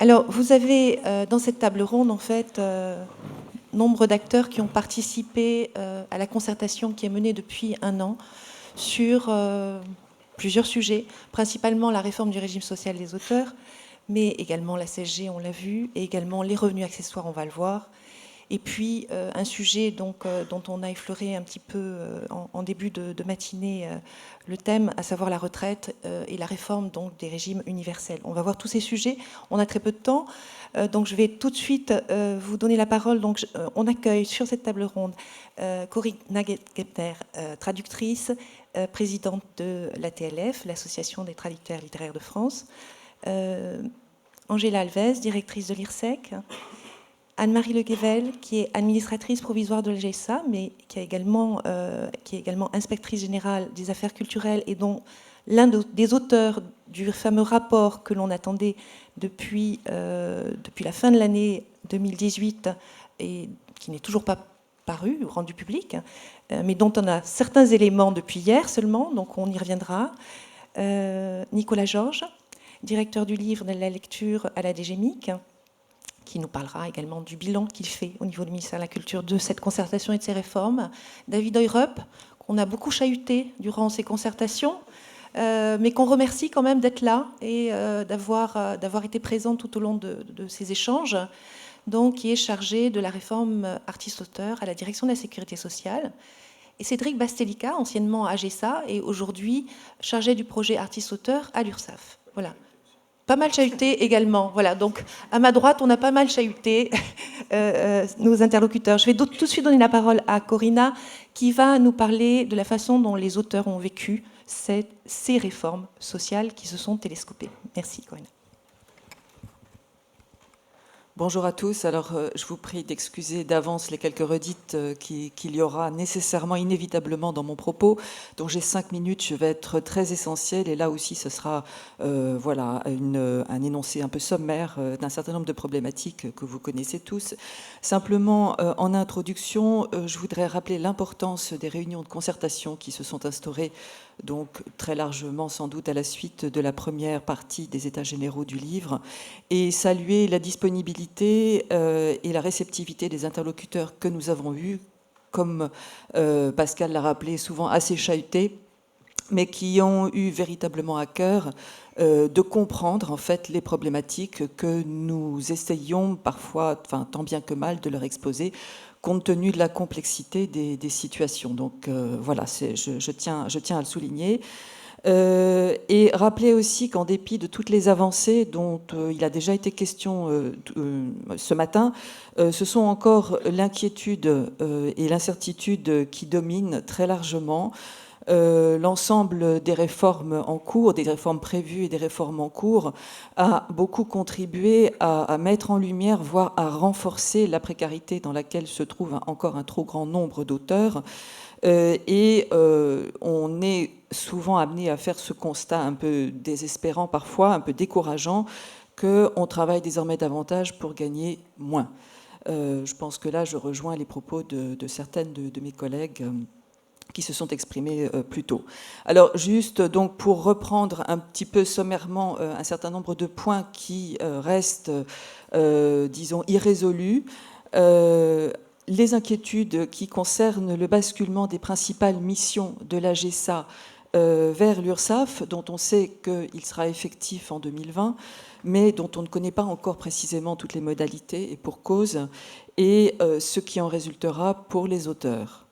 Alors, vous avez dans cette table ronde, en fait, nombre d'acteurs qui ont participé à la concertation qui est menée depuis un an sur plusieurs sujets, principalement la réforme du régime social des auteurs, mais également la CSG, on l'a vu, et également les revenus accessoires, on va le voir. Et puis un sujet donc, dont on a effleuré un petit peu en début de matinée le thème, à savoir la retraite et la réforme donc, des régimes universels. On va voir tous ces sujets, on a très peu de temps, donc je vais tout de suite vous donner la parole. Donc, on accueille sur cette table ronde Corinna Gepner, traductrice, présidente de l'ATLF, l'Association des traducteurs littéraires de France, Angela Alves, directrice de l'IRSEC, Anne-Marie Le Guével, qui est administratrice provisoire de l'AGSA, mais qui est également inspectrice générale des affaires culturelles et dont l'un des auteurs du fameux rapport que l'on attendait depuis la fin de l'année 2018 et qui n'est toujours pas paru ou rendu public, mais dont on a certains éléments depuis hier seulement, donc on y reviendra. Nicolas Georges, directeur du livre de la lecture à la DGMIC, qui nous parlera également du bilan qu'il fait au niveau du ministère de la Culture de cette concertation et de ces réformes. David Oyrup, qu'on a beaucoup chahuté durant ces concertations, mais qu'on remercie quand même d'être là et d'avoir été présent tout au long de ces échanges, donc qui est chargé de la réforme artiste-auteur à la direction de la sécurité sociale. Et Cédric Bastelica, anciennement à AGSA, et aujourd'hui chargé du projet artiste-auteur à l'URSSAF. Voilà. Pas mal chahuté également. Voilà, donc à ma droite, on a pas mal chahuté nos interlocuteurs. Je vais tout de suite donner la parole à Corinna, qui va nous parler de la façon dont les auteurs ont vécu ces réformes sociales qui se sont télescopées. Merci, Corinna. Bonjour à tous. Alors, je vous prie d'excuser d'avance les quelques redites qu'il y aura nécessairement, inévitablement dans mon propos. Donc, j'ai 5 minutes, je vais être très essentielle. Et là aussi, ce sera voilà, un énoncé un peu sommaire d'un certain nombre de problématiques que vous connaissez tous. Simplement, en introduction, je voudrais rappeler l'importance des réunions de concertation qui se sont instaurées, donc très largement sans doute à la suite de la première partie des États généraux du livre, et saluer la disponibilité et la réceptivité des interlocuteurs que nous avons eus, comme Pascal l'a rappelé, souvent assez chahutés, mais qui ont eu véritablement à cœur de comprendre en fait les problématiques que nous essayions parfois, enfin tant bien que mal, de leur exposer, compte tenu de la complexité des situations. Donc voilà, je tiens à le souligner. Et rappeler aussi qu'en dépit de toutes les avancées dont il a déjà été question ce matin, ce sont encore l'inquiétude et l'incertitude qui dominent très largement l'ensemble des réformes en cours, des réformes prévues et des réformes en cours, a beaucoup contribué à mettre en lumière, voire à renforcer la précarité dans laquelle se trouve encore un trop grand nombre d'auteurs. Et on est souvent amené à faire ce constat un peu désespérant parfois, un peu décourageant, qu'on travaille désormais davantage pour gagner moins. Je pense que là, je rejoins les propos de certaines de mes collègues qui se sont exprimés plus tôt. Alors juste donc pour reprendre un petit peu sommairement un certain nombre de points qui restent, disons, irrésolus, les inquiétudes qui concernent le basculement des principales missions de l'AGSA vers l'URSSAF, dont on sait qu'il sera effectif en 2020, mais dont on ne connaît pas encore précisément toutes les modalités et pour cause, et ce qui en résultera pour les auteurs.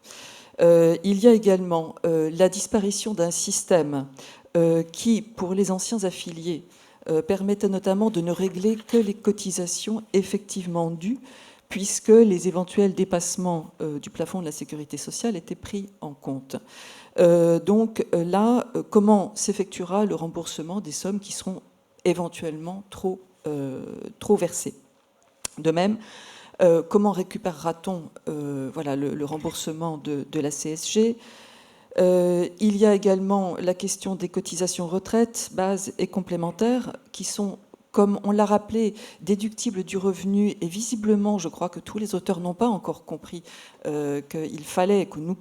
Il y a également la disparition d'un système qui, pour les anciens affiliés, permettait notamment de ne régler que les cotisations effectivement dues, puisque les éventuels dépassements du plafond de la sécurité sociale étaient pris en compte. Donc là, comment s'effectuera le remboursement des sommes qui seront éventuellement trop versées? De même, comment récupérera-t-on voilà, le remboursement de la CSG? Il y a également la question des cotisations retraite, base et complémentaires, qui sont comme on l'a rappelé, déductible du revenu, et visiblement, je crois que tous les auteurs n'ont pas encore compris qu'il fallait, que nous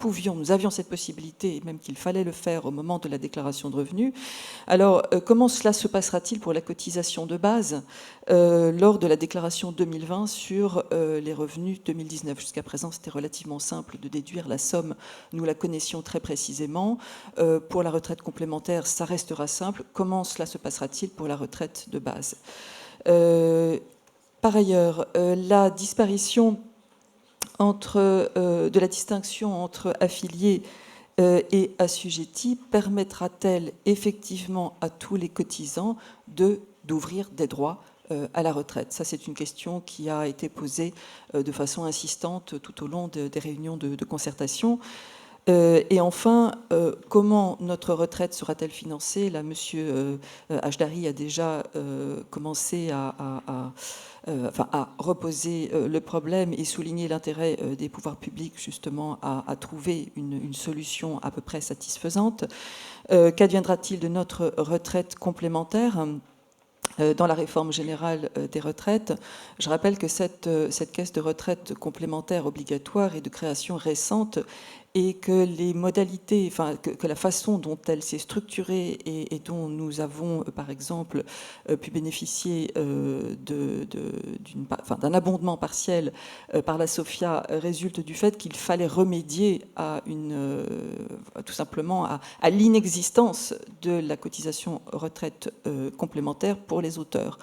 avions cette possibilité, et même qu'il fallait le faire au moment de la déclaration de revenus. Alors, comment cela se passera-t-il pour la cotisation de base lors de la déclaration 2020 sur les revenus 2019 ? Jusqu'à présent, c'était relativement simple de déduire la somme, nous la connaissions très précisément. Pour la retraite complémentaire, ça restera simple. Comment cela se passera-t-il pour la retraite de base ? Par ailleurs, la disparition de la distinction entre affiliés et assujettis permettra-t-elle effectivement à tous les cotisants d'ouvrir des droits à la retraite? Ça, c'est une question qui a été posée de façon insistante tout au long des réunions de concertation. Et enfin, comment notre retraite sera-t-elle financée? Là, M. Hajdari a déjà commencé à reposer le problème et souligner l'intérêt des pouvoirs publics justement à trouver une solution à peu près satisfaisante. Qu'adviendra-t-il de notre retraite complémentaire dans la réforme générale des retraites? Je rappelle que cette caisse de retraite complémentaire obligatoire est de création récente, et que les modalités, que la façon dont elle s'est structurée et dont nous avons, par exemple, pu bénéficier d'un abondement partiel par la SOFIA résulte du fait qu'il fallait remédier tout simplement à l'inexistence de la cotisation retraite complémentaire pour les auteurs.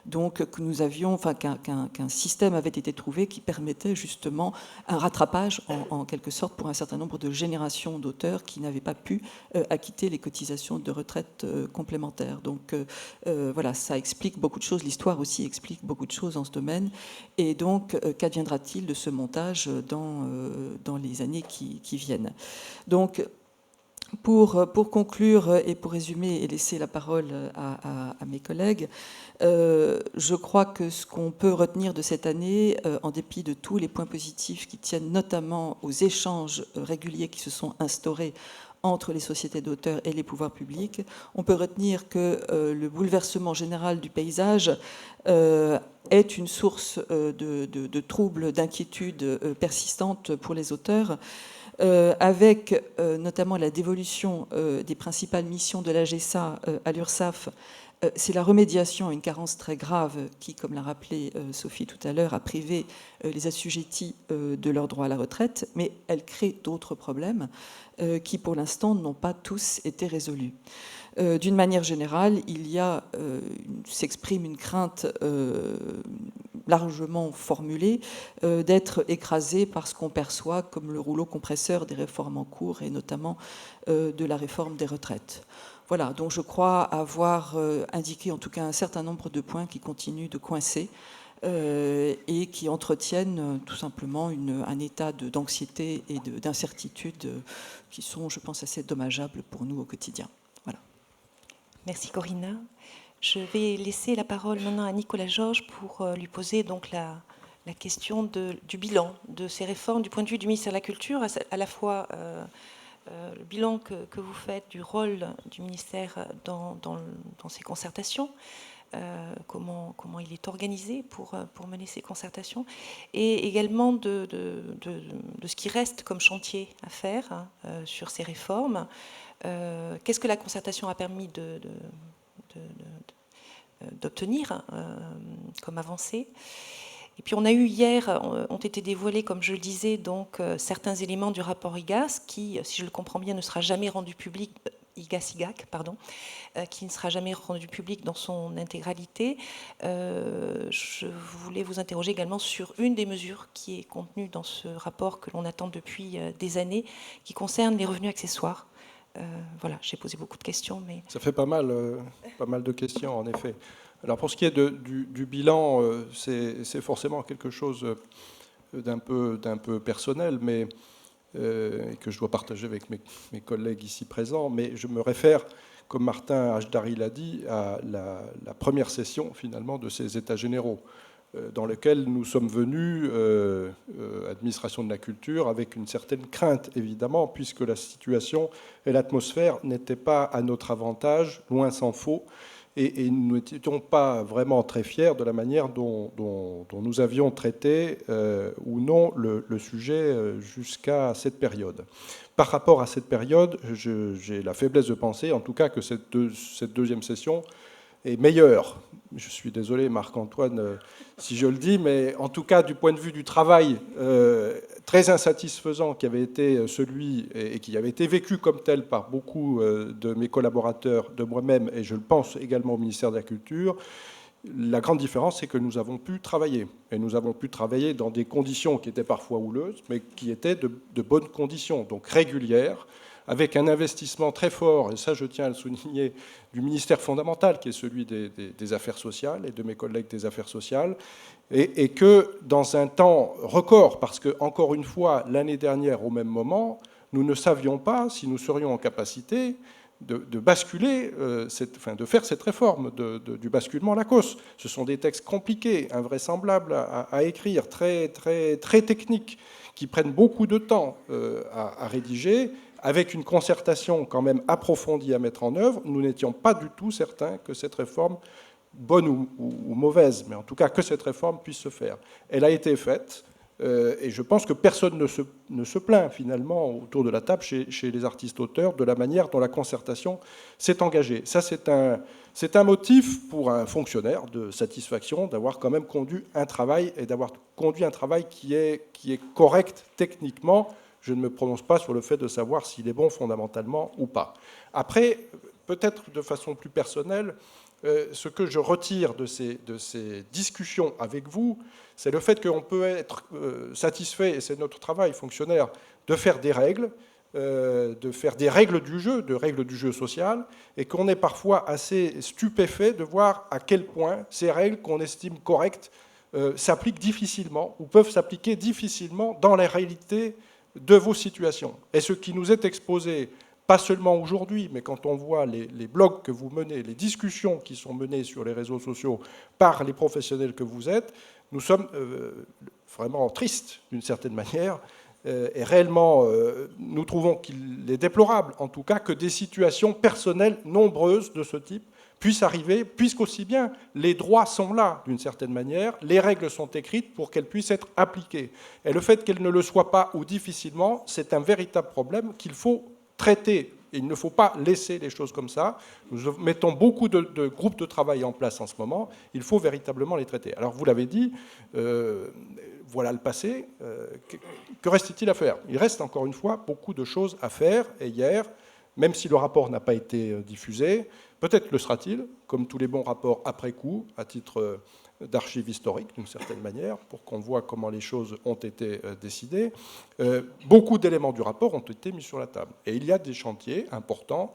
Donc qu'un système avait été trouvé qui permettait justement un rattrapage en quelque sorte pour un certain nombre de générations d'auteurs qui n'avaient pas pu acquitter les cotisations de retraite complémentaires. Donc voilà, ça explique beaucoup de choses. L'histoire aussi explique beaucoup de choses en ce domaine. Et donc, qu'adviendra-t-il de ce montage dans les années qui viennent? Donc, pour conclure et pour résumer et laisser la parole à mes collègues, je crois que ce qu'on peut retenir de cette année, en dépit de tous les points positifs qui tiennent notamment aux échanges réguliers qui se sont instaurés entre les sociétés d'auteurs et les pouvoirs publics, on peut retenir que le bouleversement général du paysage est une source de troubles, d'inquiétudes persistantes pour les auteurs, avec notamment la dévolution des principales missions de l'AGESA à l'URSSAF. C'est la remédiation à une carence très grave qui, comme l'a rappelé Sophie tout à l'heure, a privé les assujettis de leur droit à la retraite, mais elle crée d'autres problèmes qui, pour l'instant, n'ont pas tous été résolus. D'une manière générale, s'exprime une crainte largement formulée d'être écrasé par ce qu'on perçoit comme le rouleau compresseur des réformes en cours et notamment de la réforme des retraites. Voilà, donc je crois avoir indiqué en tout cas un certain nombre de points qui continuent de coincer et qui entretiennent tout simplement un état d'anxiété et d'incertitude qui sont, je pense, assez dommageables pour nous au quotidien. Voilà. Merci Corinna. Je vais laisser la parole maintenant à Nicolas Georges pour lui poser donc la question du bilan de ces réformes du point de vue du ministère de la Culture, à la fois le bilan que vous faites du rôle du ministère dans ces concertations, comment il est organisé pour mener ces concertations, et également de ce qui reste comme chantier à faire sur ces réformes. Qu'est-ce que la concertation a permis d'obtenir comme avancée? Et puis on a eu hier, ont été dévoilés, comme je le disais, donc certains éléments du rapport IGAS qui, si je le comprends bien, ne sera jamais rendu public, IGAS-IGAC, pardon, qui ne sera jamais rendu public dans son intégralité. Je voulais vous interroger également sur une des mesures qui est contenue dans ce rapport que l'on attend depuis des années, qui concerne les revenus accessoires. Voilà, j'ai posé beaucoup de questions, mais... Ça fait pas mal de questions, en effet. Alors, pour ce qui est du bilan, c'est forcément quelque chose d'un peu personnel, mais que je dois partager avec mes collègues ici présents. Mais je me réfère, comme Martin Hajdari l'a dit, à la première session, finalement, de ces États généraux, dans lequel nous sommes venus, administration de la culture, avec une certaine crainte, évidemment, puisque la situation et l'atmosphère n'étaient pas à notre avantage, loin s'en faut, et nous n'étions pas vraiment très fiers de la manière dont nous avions traité ou non le sujet jusqu'à cette période. Par rapport à cette période, j'ai la faiblesse de penser, en tout cas, que cette deuxième session est meilleure. Je suis désolé, Marc-Antoine, si je le dis, mais en tout cas, du point de vue du travail très insatisfaisant qui avait été celui et qui avait été vécu comme tel par beaucoup de mes collaborateurs, de moi-même, et je le pense également au ministère de la Culture, la grande différence, c'est que nous avons pu travailler. Et nous avons pu travailler dans des conditions qui étaient parfois houleuses, mais qui étaient de bonnes conditions, donc régulières, avec un investissement très fort, et ça je tiens à le souligner, du ministère fondamental, qui est celui des Affaires sociales et de mes collègues des Affaires sociales, et que dans un temps record, parce que, encore une fois, l'année dernière, au même moment, nous ne savions pas si nous serions en capacité de basculer, de faire cette réforme du basculement à la cause. Ce sont des textes compliqués, invraisemblables à écrire, très, très, très techniques, qui prennent beaucoup de temps à rédiger, avec une concertation quand même approfondie à mettre en œuvre. Nous n'étions pas du tout certains que cette réforme, bonne ou mauvaise, mais en tout cas que cette réforme puisse se faire. Elle a été faite. Et je pense que personne ne se plaint finalement autour de la table chez les artistes-auteurs de la manière dont la concertation s'est engagée. Ça, c'est un motif pour un fonctionnaire de satisfaction d'avoir quand même conduit un travail et d'avoir conduit un travail qui est correct techniquement. Je ne me prononce pas sur le fait de savoir s'il est bon fondamentalement ou pas. Après, peut-être de façon plus personnelle, ce que je retire de ces discussions avec vous, c'est le fait qu'on peut être satisfait, et c'est notre travail fonctionnaire, de faire des règles du jeu, de règles du jeu social, et qu'on est parfois assez stupéfait de voir à quel point ces règles qu'on estime correctes s'appliquent difficilement ou peuvent s'appliquer difficilement dans la réalité de vos situations. Et ce qui nous est exposé, pas seulement aujourd'hui, mais quand on voit les blogs que vous menez, les discussions qui sont menées sur les réseaux sociaux par les professionnels que vous êtes, nous sommes vraiment tristes, d'une certaine manière, et réellement, nous trouvons qu'il est déplorable, en tout cas, que des situations personnelles nombreuses de ce type puissent arriver, puisqu'aussi bien les droits sont là, d'une certaine manière, les règles sont écrites pour qu'elles puissent être appliquées. Et le fait qu'elles ne le soient pas ou difficilement, c'est un véritable problème qu'il faut traiter. Il ne faut pas laisser les choses comme ça. Nous mettons beaucoup de groupes de travail en place en ce moment. Il faut véritablement les traiter. Alors, vous l'avez dit, voilà le passé. Que reste-t-il à faire? Il reste, encore une fois, beaucoup de choses à faire. Et hier, même si le rapport n'a pas été diffusé, peut-être le sera-t-il, comme tous les bons rapports après coup, à titre d'archives historiques, d'une certaine manière, pour qu'on voit comment les choses ont été décidées. Beaucoup d'éléments du rapport ont été mis sur la table. Et il y a des chantiers importants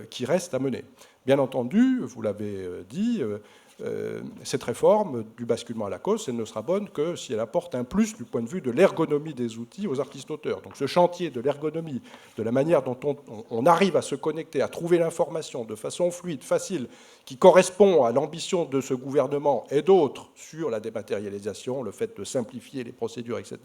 qui restent à mener. Bien entendu, vous l'avez dit, cette réforme du basculement à la cause, elle ne sera bonne que si elle apporte un plus du point de vue de l'ergonomie des outils aux artistes-auteurs. Donc ce chantier de l'ergonomie, de la manière dont on arrive à se connecter, à trouver l'information de façon fluide, facile, qui correspond à l'ambition de ce gouvernement et d'autres sur la dématérialisation, le fait de simplifier les procédures, etc.,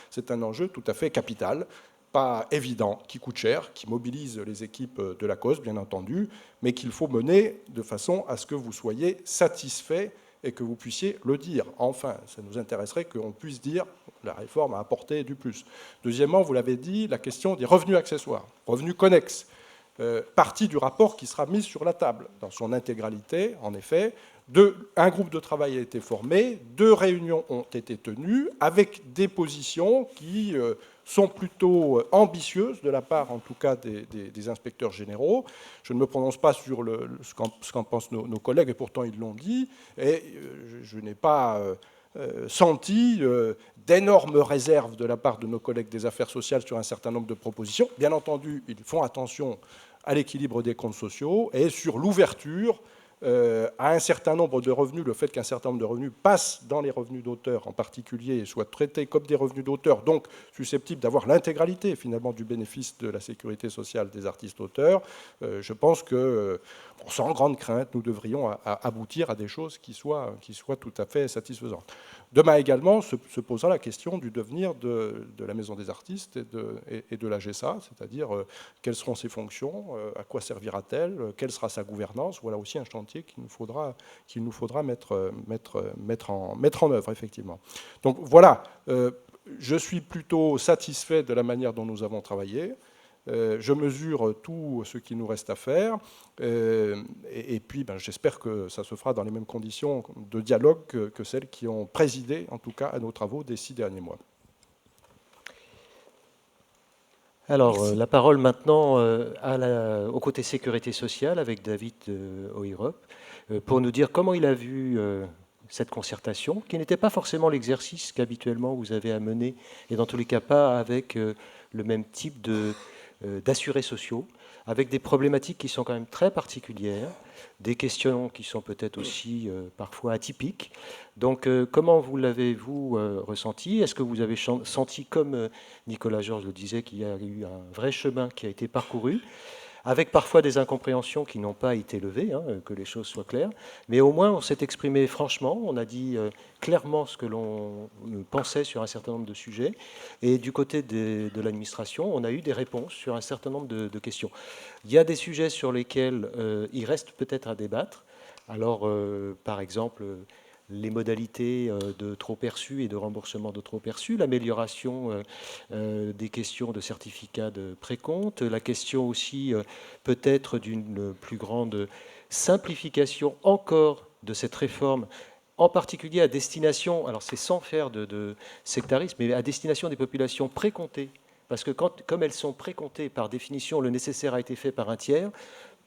c'est un enjeu tout à fait capital, pas évident, qui coûte cher, qui mobilise les équipes de la cause, bien entendu, mais qu'il faut mener de façon à ce que vous soyez satisfait et que vous puissiez le dire. Enfin, ça nous intéresserait qu'on puisse dire la réforme a apporté du plus. Deuxièmement, vous l'avez dit, la question des revenus accessoires, revenus connexes, partie du rapport qui sera mise sur la table dans son intégralité, en effet. Un groupe de travail a été formé, 2 réunions ont été tenues, avec des positions qui sont plutôt ambitieuses, de la part en tout cas des inspecteurs généraux. Je ne me prononce pas sur ce qu'en pensent nos collègues, et pourtant ils l'ont dit, et je n'ai pas senti d'énormes réserves de la part de nos collègues des affaires sociales sur un certain nombre de propositions. Bien entendu, ils font attention à l'équilibre des comptes sociaux et sur l'ouverture à un certain nombre de revenus, le fait qu'un certain nombre de revenus passent dans les revenus d'auteur en particulier et soient traités comme des revenus d'auteur, donc susceptibles d'avoir l'intégralité finalement du bénéfice de la sécurité sociale des artistes-auteurs. Je pense que, sans grande crainte, nous devrions aboutir à des choses qui soient tout à fait satisfaisantes. Demain également se posera la question du devenir de la Maison des artistes et de la GESA, c'est-à-dire quelles seront ses fonctions, à quoi servira-t-elle, quelle sera sa gouvernance. Voilà aussi un chantier chantier qu'il nous faudra mettre en œuvre, effectivement. Donc voilà, je suis plutôt satisfait de la manière dont nous avons travaillé. Je mesure tout ce qu'il nous reste à faire et puis j'espère que ça se fera dans les mêmes conditions de dialogue que celles qui ont présidé, en tout cas, à nos travaux des 6 derniers mois. Alors, la parole maintenant au côté sécurité sociale avec David Oirop pour nous dire comment il a vu cette concertation, qui n'était pas forcément l'exercice qu'habituellement vous avez à mener, et dans tous les cas pas avec le même type d'assurés sociaux, avec des problématiques qui sont quand même très particulières, des questions qui sont peut-être aussi parfois atypiques. Donc, comment vous l'avez-vous ressenti? Est-ce que vous avez senti, comme Nicolas Georges le disait, qu'il y a eu un vrai chemin qui a été parcouru, avec parfois des incompréhensions qui n'ont pas été levées, hein, que les choses soient claires, mais au moins on s'est exprimé franchement, on a dit clairement ce que l'on pensait sur un certain nombre de sujets, et du côté de l'administration, on a eu des réponses sur un certain nombre de questions. Il y a des sujets sur lesquels il reste peut-être à débattre. Alors, par exemple, les modalités de trop perçus et de remboursement de trop perçus, l'amélioration des questions de certificats de précompte, la question aussi peut-être d'une plus grande simplification encore de cette réforme, en particulier à destination, alors c'est sans faire de sectarisme, mais à destination des populations précomptées, parce que comme elles sont précomptées, par définition, le nécessaire a été fait par un tiers.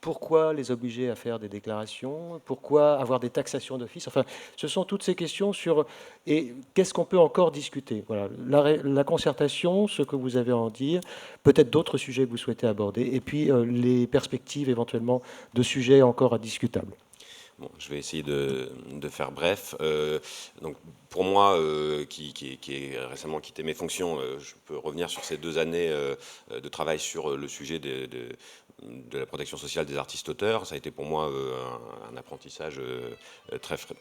Pourquoi les obliger à faire des déclarations? Pourquoi avoir des taxations d'office? Enfin, ce sont toutes ces questions sur... Et qu'est-ce qu'on peut encore discuter? Voilà, la concertation, ce que vous avez à en dire, peut-être d'autres sujets que vous souhaitez aborder, et puis les perspectives éventuellement de sujets encore discutables. Bon, je vais essayer de faire bref. Donc, pour moi, qui ai récemment quitté mes fonctions, je peux revenir sur ces 2 années de travail sur le sujet de la protection sociale des artistes-auteurs. Ça a été pour moi un apprentissage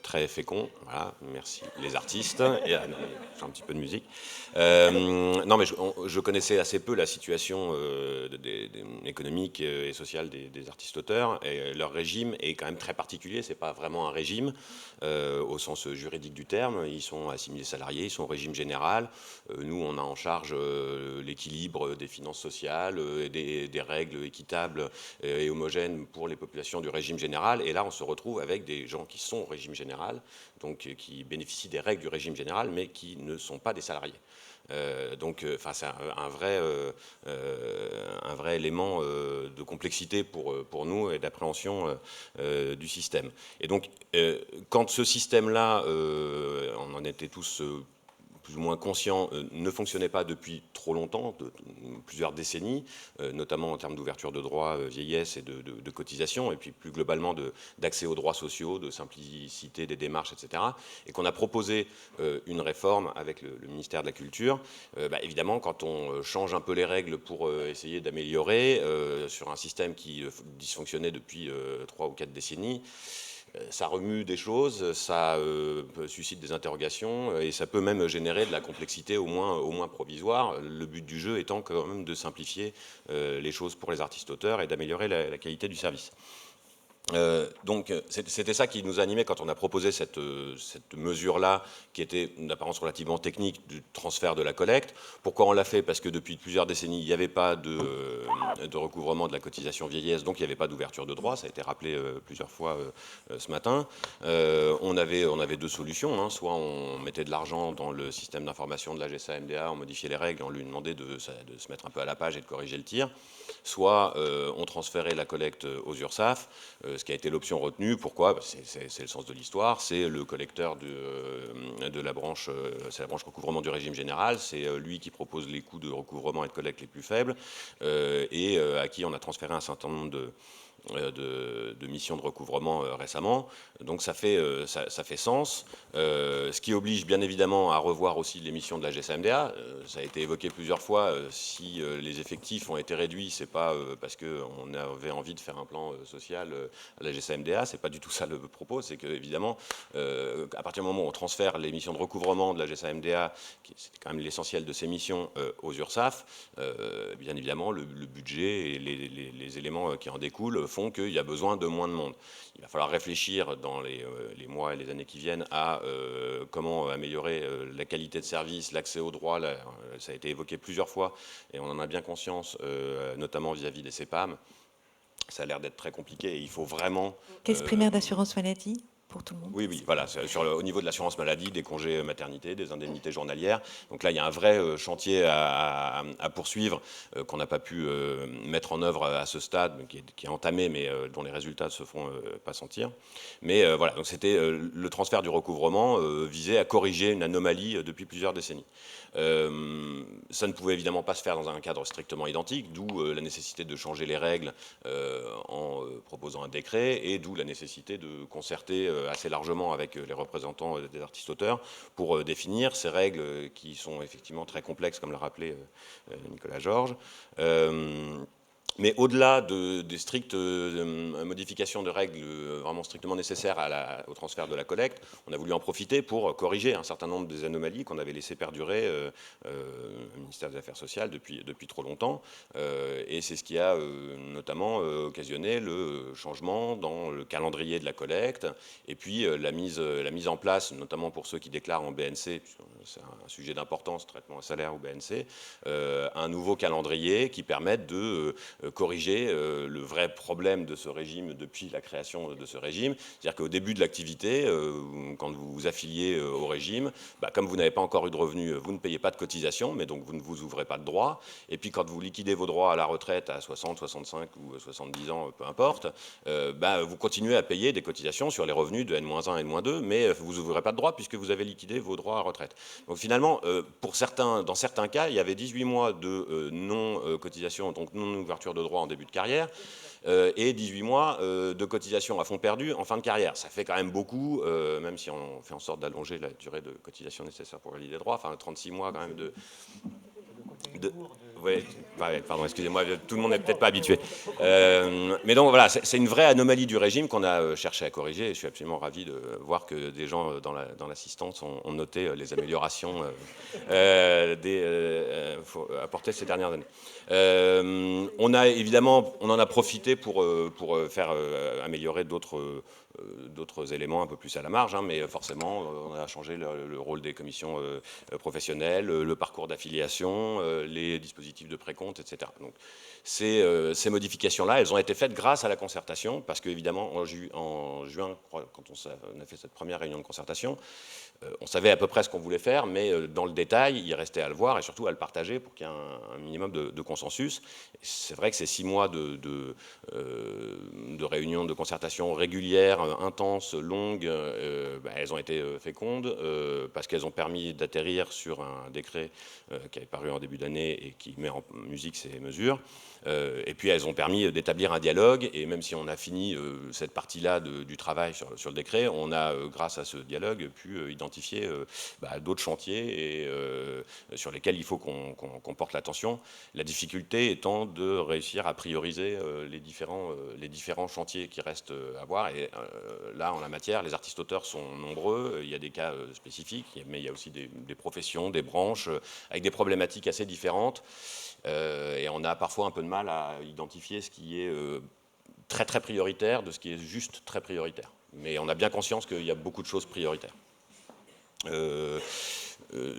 très fécond. Voilà, merci les artistes. Et un petit peu de musique. Non, mais je connaissais assez peu la situation économique et sociale des artistes-auteurs. Et leur régime est quand même très particulier. C'est pas vraiment un régime au sens juridique du terme. Ils sont assimilés salariés, ils sont au régime général. Nous, on a en charge l'équilibre des finances sociales, des règles équitables et homogènes pour les populations du régime général. Et là, on se retrouve avec des gens qui sont au régime général, donc qui bénéficient des règles du régime général, mais qui ne sont pas des salariés. Donc, c'est un vrai élément de complexité pour nous et d'appréhension du système. Et donc, quand ce système-là, on en était tous plus ou moins conscients, ne fonctionnait pas depuis trop longtemps, plusieurs décennies, notamment en termes d'ouverture de droits vieillesse et de cotisation, et puis plus globalement d'accès aux droits sociaux, de simplicité des démarches, etc. Et qu'on a proposé une réforme avec le ministère de la Culture. Évidemment, quand on change un peu les règles pour essayer d'améliorer sur un système qui dysfonctionnait depuis 3 ou 4 décennies, ça remue des choses, ça suscite des interrogations et ça peut même générer de la complexité au moins provisoire. Le but du jeu étant quand même de simplifier les choses pour les artistes-auteurs et d'améliorer la qualité du service. Donc c'était ça qui nous animait quand on a proposé cette mesure-là, qui était d'apparence relativement technique, du transfert de la collecte. Pourquoi on l'a fait? Parce que depuis plusieurs décennies, il n'y avait pas de recouvrement de la cotisation vieillesse, donc il n'y avait pas d'ouverture de droit. Ça a été rappelé plusieurs fois ce matin. On avait 2 solutions, hein. Soit on mettait de l'argent dans le système d'information de la GSA-MDA, on modifiait les règles, on lui demandait de se mettre un peu à la page et de corriger le tir. Soit on transférait la collecte aux URSSAF, ce qui a été l'option retenue. Pourquoi? C'est le sens de l'histoire, c'est le collecteur de la branche, c'est la branche recouvrement du régime général, c'est lui qui propose les coûts de recouvrement et de collecte les plus faibles, et à qui on a transféré un certain nombre de missions de recouvrement récemment. Donc ça fait sens, ce qui oblige bien évidemment à revoir aussi les missions de la GSA-MDA. Ça a été évoqué plusieurs fois, si les effectifs ont été réduits, c'est pas parce qu'on avait envie de faire un plan social à la GSA-MDA, c'est pas du tout ça le propos, c'est que évidemment à partir du moment où on transfère les missions de recouvrement de la GSA-MDA, c'est quand même l'essentiel de ces missions, aux URSSAF, bien évidemment le budget et les éléments qui en découlent font qu'il y a besoin de moins de monde. Il va falloir réfléchir dans les mois et les années qui viennent à comment améliorer la qualité de service, l'accès aux droits. Ça a été évoqué plusieurs fois et on en a bien conscience, notamment vis-à-vis des CPAM. Ça a l'air d'être très compliqué et il faut vraiment... Caisse primaire d'assurance maladie pour tout le monde. Oui, voilà, au niveau de l'assurance maladie, des congés maternité, des indemnités journalières. Donc là, il y a un vrai chantier à poursuivre qu'on n'a pas pu mettre en œuvre à ce stade, qui est entamé, mais dont les résultats ne se font pas sentir. Mais voilà, donc c'était le transfert du recouvrement visait à corriger une anomalie depuis plusieurs décennies. Ça ne pouvait évidemment pas se faire dans un cadre strictement identique, d'où la nécessité de changer les règles en proposant un décret, et d'où la nécessité de concerter assez largement avec les représentants des artistes-auteurs pour définir ces règles qui sont effectivement très complexes, comme l'a rappelé Nicolas Georges. Mais au-delà des strictes modifications de règles vraiment strictement nécessaires au transfert de la collecte, on a voulu en profiter pour corriger un certain nombre des anomalies qu'on avait laissé perdurer au ministère des Affaires sociales depuis trop longtemps. Et c'est ce qui a notamment occasionné le changement dans le calendrier de la collecte et puis la mise en place, notamment pour ceux qui déclarent en BNC, c'est un sujet d'importance, traitement à salaire ou BNC, un nouveau calendrier qui permette de corriger le vrai problème de ce régime depuis la création de ce régime. C'est-à-dire qu'au début de l'activité, quand vous vous affiliez au régime, comme vous n'avez pas encore eu de revenus, vous ne payez pas de cotisation, mais donc vous ne vous ouvrez pas de droits. Et puis quand vous liquidez vos droits à la retraite à 60, 65 ou 70 ans, peu importe, vous continuez à payer des cotisations sur les revenus de N-1, N-2, mais vous n'ouvrez pas de droits puisque vous avez liquidé vos droits à retraite. Donc finalement, dans certains cas, il y avait 18 mois de non-cotisation, donc non-ouverture de droits en début de carrière, et 18 mois de cotisation à fonds perdu en fin de carrière. Ça fait quand même beaucoup, même si on fait en sorte d'allonger la durée de cotisation nécessaire pour valider les droits, enfin 36 mois quand même Oui, pardon, excusez-moi, tout le monde n'est peut-être pas habitué. Mais donc voilà, c'est une vraie anomalie du régime qu'on a cherché à corriger, et je suis absolument ravi de voir que des gens dans l'assistance ont noté les améliorations apportées ces dernières années. On en a profité pour faire améliorer d'autres éléments un peu plus à la marge, mais forcément, on a changé le rôle des commissions professionnelles, le parcours d'affiliation, les dispositifs de précompte, etc. Donc, ces modifications-là, elles ont été faites grâce à la concertation, parce qu'évidemment, en juin, quand on a fait cette première réunion de concertation, on savait à peu près ce qu'on voulait faire, mais dans le détail, il restait à le voir et surtout à le partager pour qu'il y ait un minimum de consensus. C'est vrai que ces 6 mois de réunions de concertation régulières, intenses, longues, elles ont été fécondes parce qu'elles ont permis d'atterrir sur un décret qui avait paru en début d'année et qui met en musique ces mesures. Et puis elles ont permis d'établir un dialogue, et même si on a fini cette partie-là du travail sur le décret, on a, grâce à ce dialogue, pu identifier d'autres chantiers sur lesquels il faut qu'on porte l'attention. La difficulté étant de réussir à prioriser les différents chantiers qui restent à voir. Et là, en la matière, les artistes-auteurs sont nombreux, il y a des cas spécifiques, mais il y a aussi des professions, des branches, avec des problématiques assez différentes. Et on a parfois un peu de mal à identifier ce qui est très très prioritaire de ce qui est juste très prioritaire. Mais on a bien conscience qu'il y a beaucoup de choses prioritaires.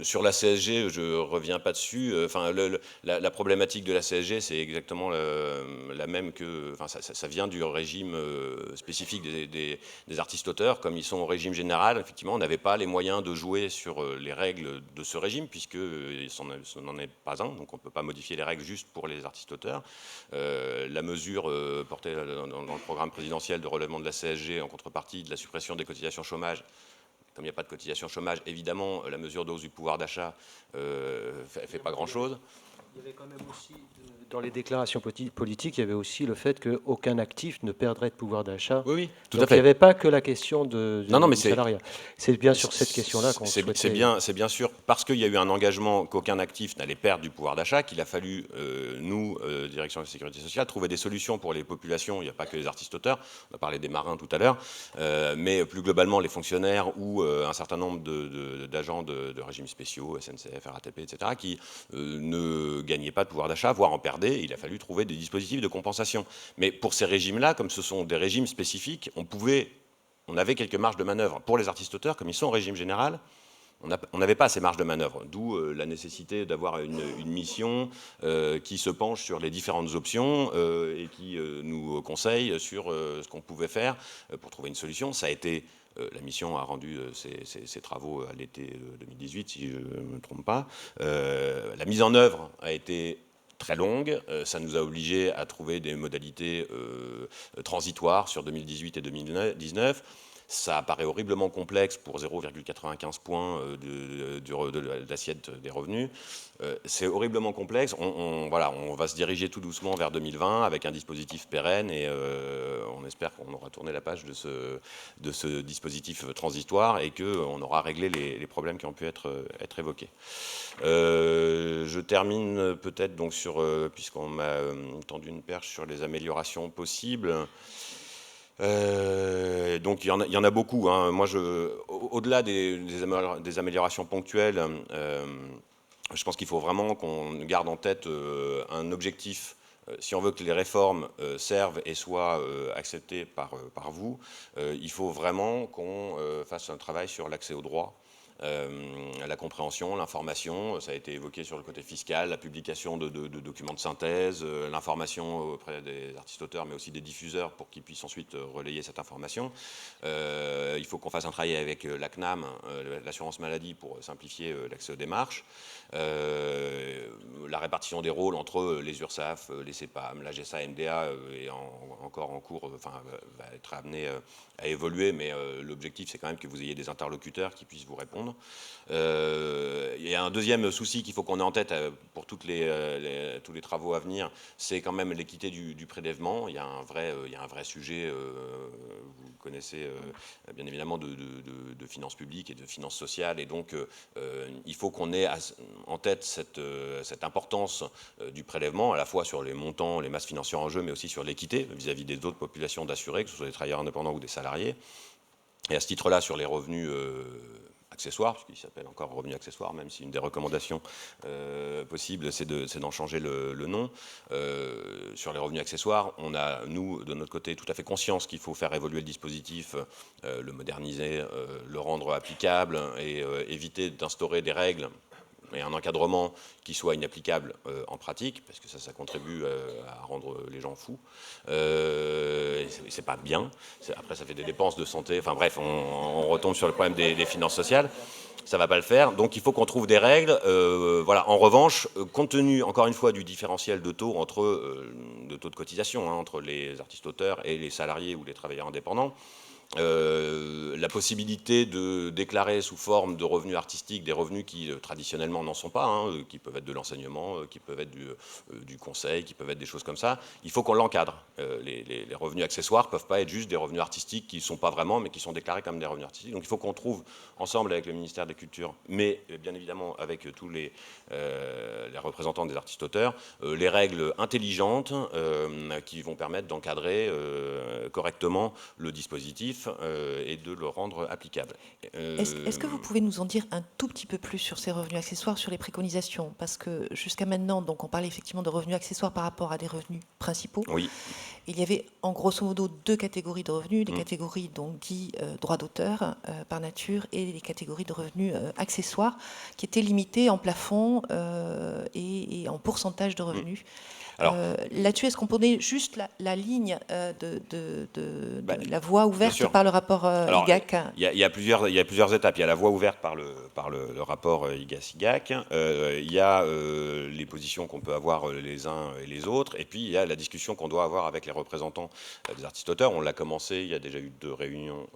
Sur la CSG, je ne reviens pas dessus. Enfin, la problématique de la CSG, c'est exactement la même que... Enfin, ça vient du régime spécifique des artistes-auteurs. Comme ils sont au régime général, effectivement, on n'avait pas les moyens de jouer sur les règles de ce régime, puisque ce n'en est pas un. Donc, on ne peut pas modifier les règles juste pour les artistes-auteurs. La mesure portée dans le programme présidentiel de relèvement de la CSG en contrepartie de la suppression des cotisations chômage, comme il n'y a pas de cotisation chômage, évidemment, la mesure de hausse du pouvoir d'achat ne fait pas grand-chose. Il y avait quand même aussi, dans les déclarations politiques, il y avait aussi le fait qu'aucun actif ne perdrait de pouvoir d'achat. Oui, tout Donc, à fait. il n'y avait pas que la question du mais salariat. C'est bien sur cette question-là qu'on souhaitait... C'est bien sûr parce qu'il y a eu un engagement qu'aucun actif n'allait perdre du pouvoir d'achat qu'il a fallu, nous, Direction de la Sécurité sociale, trouver des solutions pour les populations. Il n'y a pas que les artistes-auteurs, on a parlé des marins tout à l'heure, mais plus globalement les fonctionnaires ou un certain nombre d'agents de régimes spéciaux, SNCF, RATP, etc., qui ne gagnaient pas de pouvoir d'achat, voire en perdaient. Il a fallu trouver des dispositifs de compensation. Mais pour ces régimes-là, comme ce sont des régimes spécifiques, on avait quelques marges de manœuvre. Pour les artistes-auteurs, comme ils sont au régime général, on n'avait pas ces marges de manœuvre, d'où la nécessité d'avoir une mission qui se penche sur les différentes options et qui nous conseille sur ce qu'on pouvait faire pour trouver une solution. Ça a été, la mission a rendu ses travaux à l'été 2018, si je ne me trompe pas. La mise en œuvre a été très longue, ça nous a obligés à trouver des modalités transitoires sur 2018 et 2019. Ça apparaît horriblement complexe pour 0,95 points de l'assiette des revenus. C'est horriblement complexe. On va se diriger tout doucement vers 2020 avec un dispositif pérenne et on espère qu'on aura tourné la page de ce dispositif transitoire et qu'on aura réglé les problèmes qui ont pu être évoqués. Je termine peut-être donc puisqu'on m'a tendu une perche sur les améliorations possibles. Donc il y en a beaucoup. Hein. Moi, au-delà des améliorations ponctuelles, je pense qu'il faut vraiment qu'on garde en tête un objectif. Si on veut que les réformes servent et soient acceptées par vous, il faut vraiment qu'on fasse un travail sur l'accès au droit. La compréhension, l'information, ça a été évoqué sur le côté fiscal, la publication de documents de synthèse, l'information auprès des artistes-auteurs, mais aussi des diffuseurs pour qu'ils puissent ensuite relayer cette information. Il faut qu'on fasse un travail avec la CNAM, l'assurance maladie, pour simplifier l'accès aux démarches. La répartition des rôles entre les URSSAF, les CEPAM, la GESA, MDA est encore en cours, va être amené à évoluer, mais l'objectif c'est quand même que vous ayez des interlocuteurs qui puissent vous répondre. Il y a un deuxième souci qu'il faut qu'on ait en tête pour tous les travaux à venir, c'est quand même l'équité du prélèvement. Il y a un vrai sujet, vous connaissez bien évidemment de finances publiques et de finances sociales, et donc il faut qu'on ait en tête cette importance du prélèvement, à la fois sur les montants, les masses financières en jeu, mais aussi sur l'équité vis-à-vis des autres populations d'assurés, que ce soit des travailleurs indépendants ou des salariés. Et à ce titre-là, sur les revenus accessoires, puisqu'il s'appelle encore revenus accessoires, même si une des recommandations possibles, c'est d'en changer le nom. Sur les revenus accessoires, on a, nous, de notre côté, tout à fait conscience qu'il faut faire évoluer le dispositif, le moderniser, le rendre applicable et éviter d'instaurer des règles et un encadrement qui soit inapplicable en pratique, parce que ça contribue à rendre les gens fous. C'est pas bien. Après, ça fait des dépenses de santé. Enfin bref, on retombe sur le problème des finances sociales. Ça va pas le faire. Donc il faut qu'on trouve des règles. Voilà. En revanche, compte tenu, encore une fois, du différentiel de taux de taux de cotisation entre les artistes-auteurs et les salariés ou les travailleurs indépendants, la possibilité de déclarer sous forme de revenus artistiques des revenus qui traditionnellement n'en sont pas, qui peuvent être de l'enseignement, qui peuvent être du conseil, qui peuvent être des choses comme ça, il faut qu'on l'encadre. Les revenus accessoires ne peuvent pas être juste des revenus artistiques qui ne sont pas vraiment, mais qui sont déclarés comme des revenus artistiques. Donc il faut qu'on trouve ensemble avec le ministère des Cultures, mais bien évidemment avec tous les représentants des artistes-auteurs, les règles intelligentes qui vont permettre d'encadrer correctement le dispositif et de le rendre applicable. Est-ce que vous pouvez nous en dire un tout petit peu plus sur ces revenus accessoires, sur les préconisations? Parce que jusqu'à maintenant, donc, on parlait effectivement de revenus accessoires par rapport à des revenus principaux. Oui. Il y avait en grosso modo deux catégories de revenus, les catégories donc dits droits d'auteur par nature et les catégories de revenus accessoires qui étaient limitées en plafond et en pourcentage de revenus. Là-dessus, est-ce qu'on prenait juste la ligne de la voie ouverte par le rapport IGAC? Il y a plusieurs étapes. Il y a la voie ouverte par le rapport IGAS-IGAC. Il y a les positions qu'on peut avoir les uns et les autres. Et puis, il y a la discussion qu'on doit avoir avec les représentants des artistes-auteurs. On l'a commencé. Il y a déjà eu 2 réunions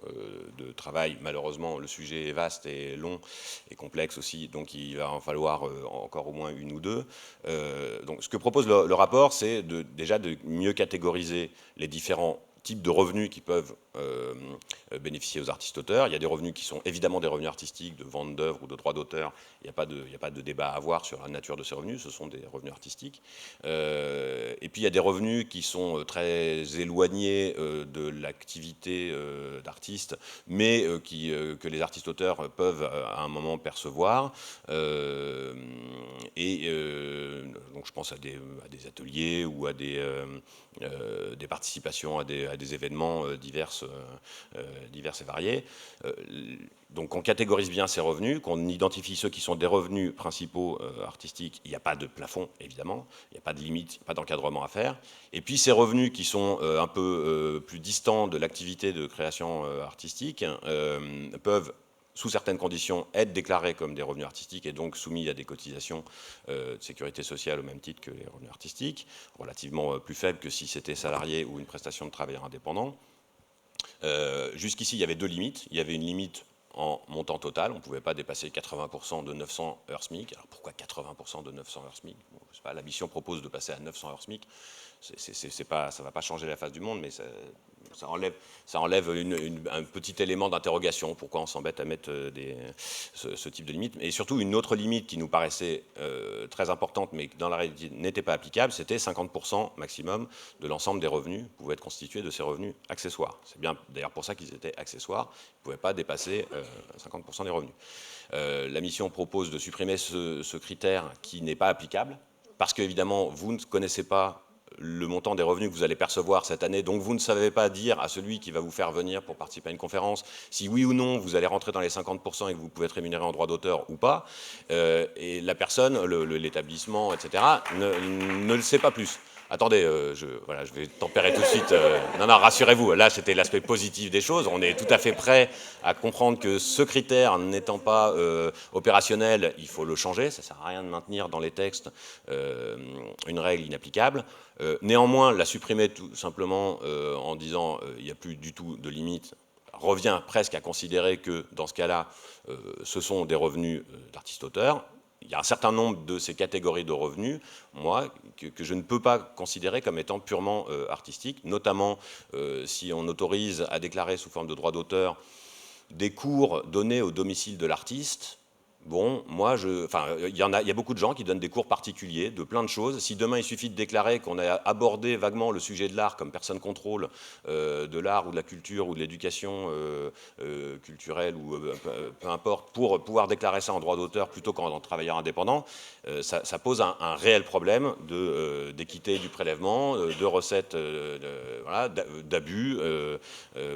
de travail. Malheureusement, le sujet est vaste et long et complexe aussi. Donc, il va en falloir encore au moins 1 ou 2. Donc, ce que propose le rapport, c'est déjà de mieux catégoriser les différents types de revenus qui peuvent bénéficier aux artistes-auteurs. Il y a des revenus qui sont évidemment des revenus artistiques, de vente d'œuvres ou de droits d'auteur. Il n'y a pas de débat à avoir sur la nature de ces revenus, ce sont des revenus artistiques. Et puis il y a des revenus qui sont très éloignés de l'activité d'artiste, mais que les artistes-auteurs peuvent à un moment percevoir. Donc je pense à des ateliers ou à des participations à des événements divers et variés. Donc on catégorise bien ces revenus, qu'on identifie ceux qui sont des revenus principaux artistiques. Il n'y a pas de plafond, évidemment, il n'y a pas de limite, pas d'encadrement à faire. Et puis ces revenus qui sont un peu plus distants de l'activité de création artistique peuvent, sous certaines conditions, être déclarés comme des revenus artistiques et donc soumis à des cotisations de sécurité sociale au même titre que les revenus artistiques, relativement plus faibles que si c'était salarié ou une prestation de travailleur indépendant. Jusqu'ici, il y avait deux limites. Il y avait une limite en montant total. On ne pouvait pas dépasser 80% de 900 heures SMIC. Alors pourquoi 80% de 900 heures SMIC? Bon, je sais pas, la mission propose de passer à 900 heures SMIC. Ça ne va pas changer la face du monde, mais ça enlève un petit élément d'interrogation. Pourquoi on s'embête à mettre ce type de limite? Et surtout, une autre limite qui nous paraissait très importante, mais qui dans la réalité n'était pas applicable, c'était 50% maximum de l'ensemble des revenus pouvaient être constitués de ces revenus accessoires. C'est bien d'ailleurs pour ça qu'ils étaient accessoires. Ils ne pouvaient pas dépasser 50% des revenus. La mission propose de supprimer ce critère qui n'est pas applicable, parce qu'évidemment, vous ne connaissez pas le montant des revenus que vous allez percevoir cette année, donc vous ne savez pas dire à celui qui va vous faire venir pour participer à une conférence si oui ou non vous allez rentrer dans les 50% et que vous pouvez être rémunéré en droit d'auteur ou pas, et la personne, l'établissement, etc., ne le sait pas plus. Attendez, je vais tempérer tout de suite. Non, rassurez-vous, là c'était l'aspect positif des choses. On est tout à fait prêt à comprendre que ce critère n'étant pas opérationnel, il faut le changer. Ça ne sert à rien de maintenir dans les textes une règle inapplicable. Néanmoins, la supprimer tout simplement en disant il n'y a plus du tout de limite revient presque à considérer que dans ce cas-là, ce sont des revenus d'artiste-auteur. Il y a un certain nombre de ces catégories de revenus, moi, que je ne peux pas considérer comme étant purement artistiques, notamment si on autorise à déclarer sous forme de droit d'auteur des cours donnés au domicile de l'artiste. Bon, moi, il y a beaucoup de gens qui donnent des cours particuliers de plein de choses. Si demain il suffit de déclarer qu'on a abordé vaguement le sujet de l'art comme personne contrôle de l'art ou de la culture ou de l'éducation culturelle ou peu importe, pour pouvoir déclarer ça en droit d'auteur plutôt qu'en travailleur indépendant, ça pose un réel problème d'équité du prélèvement, de recettes, d'abus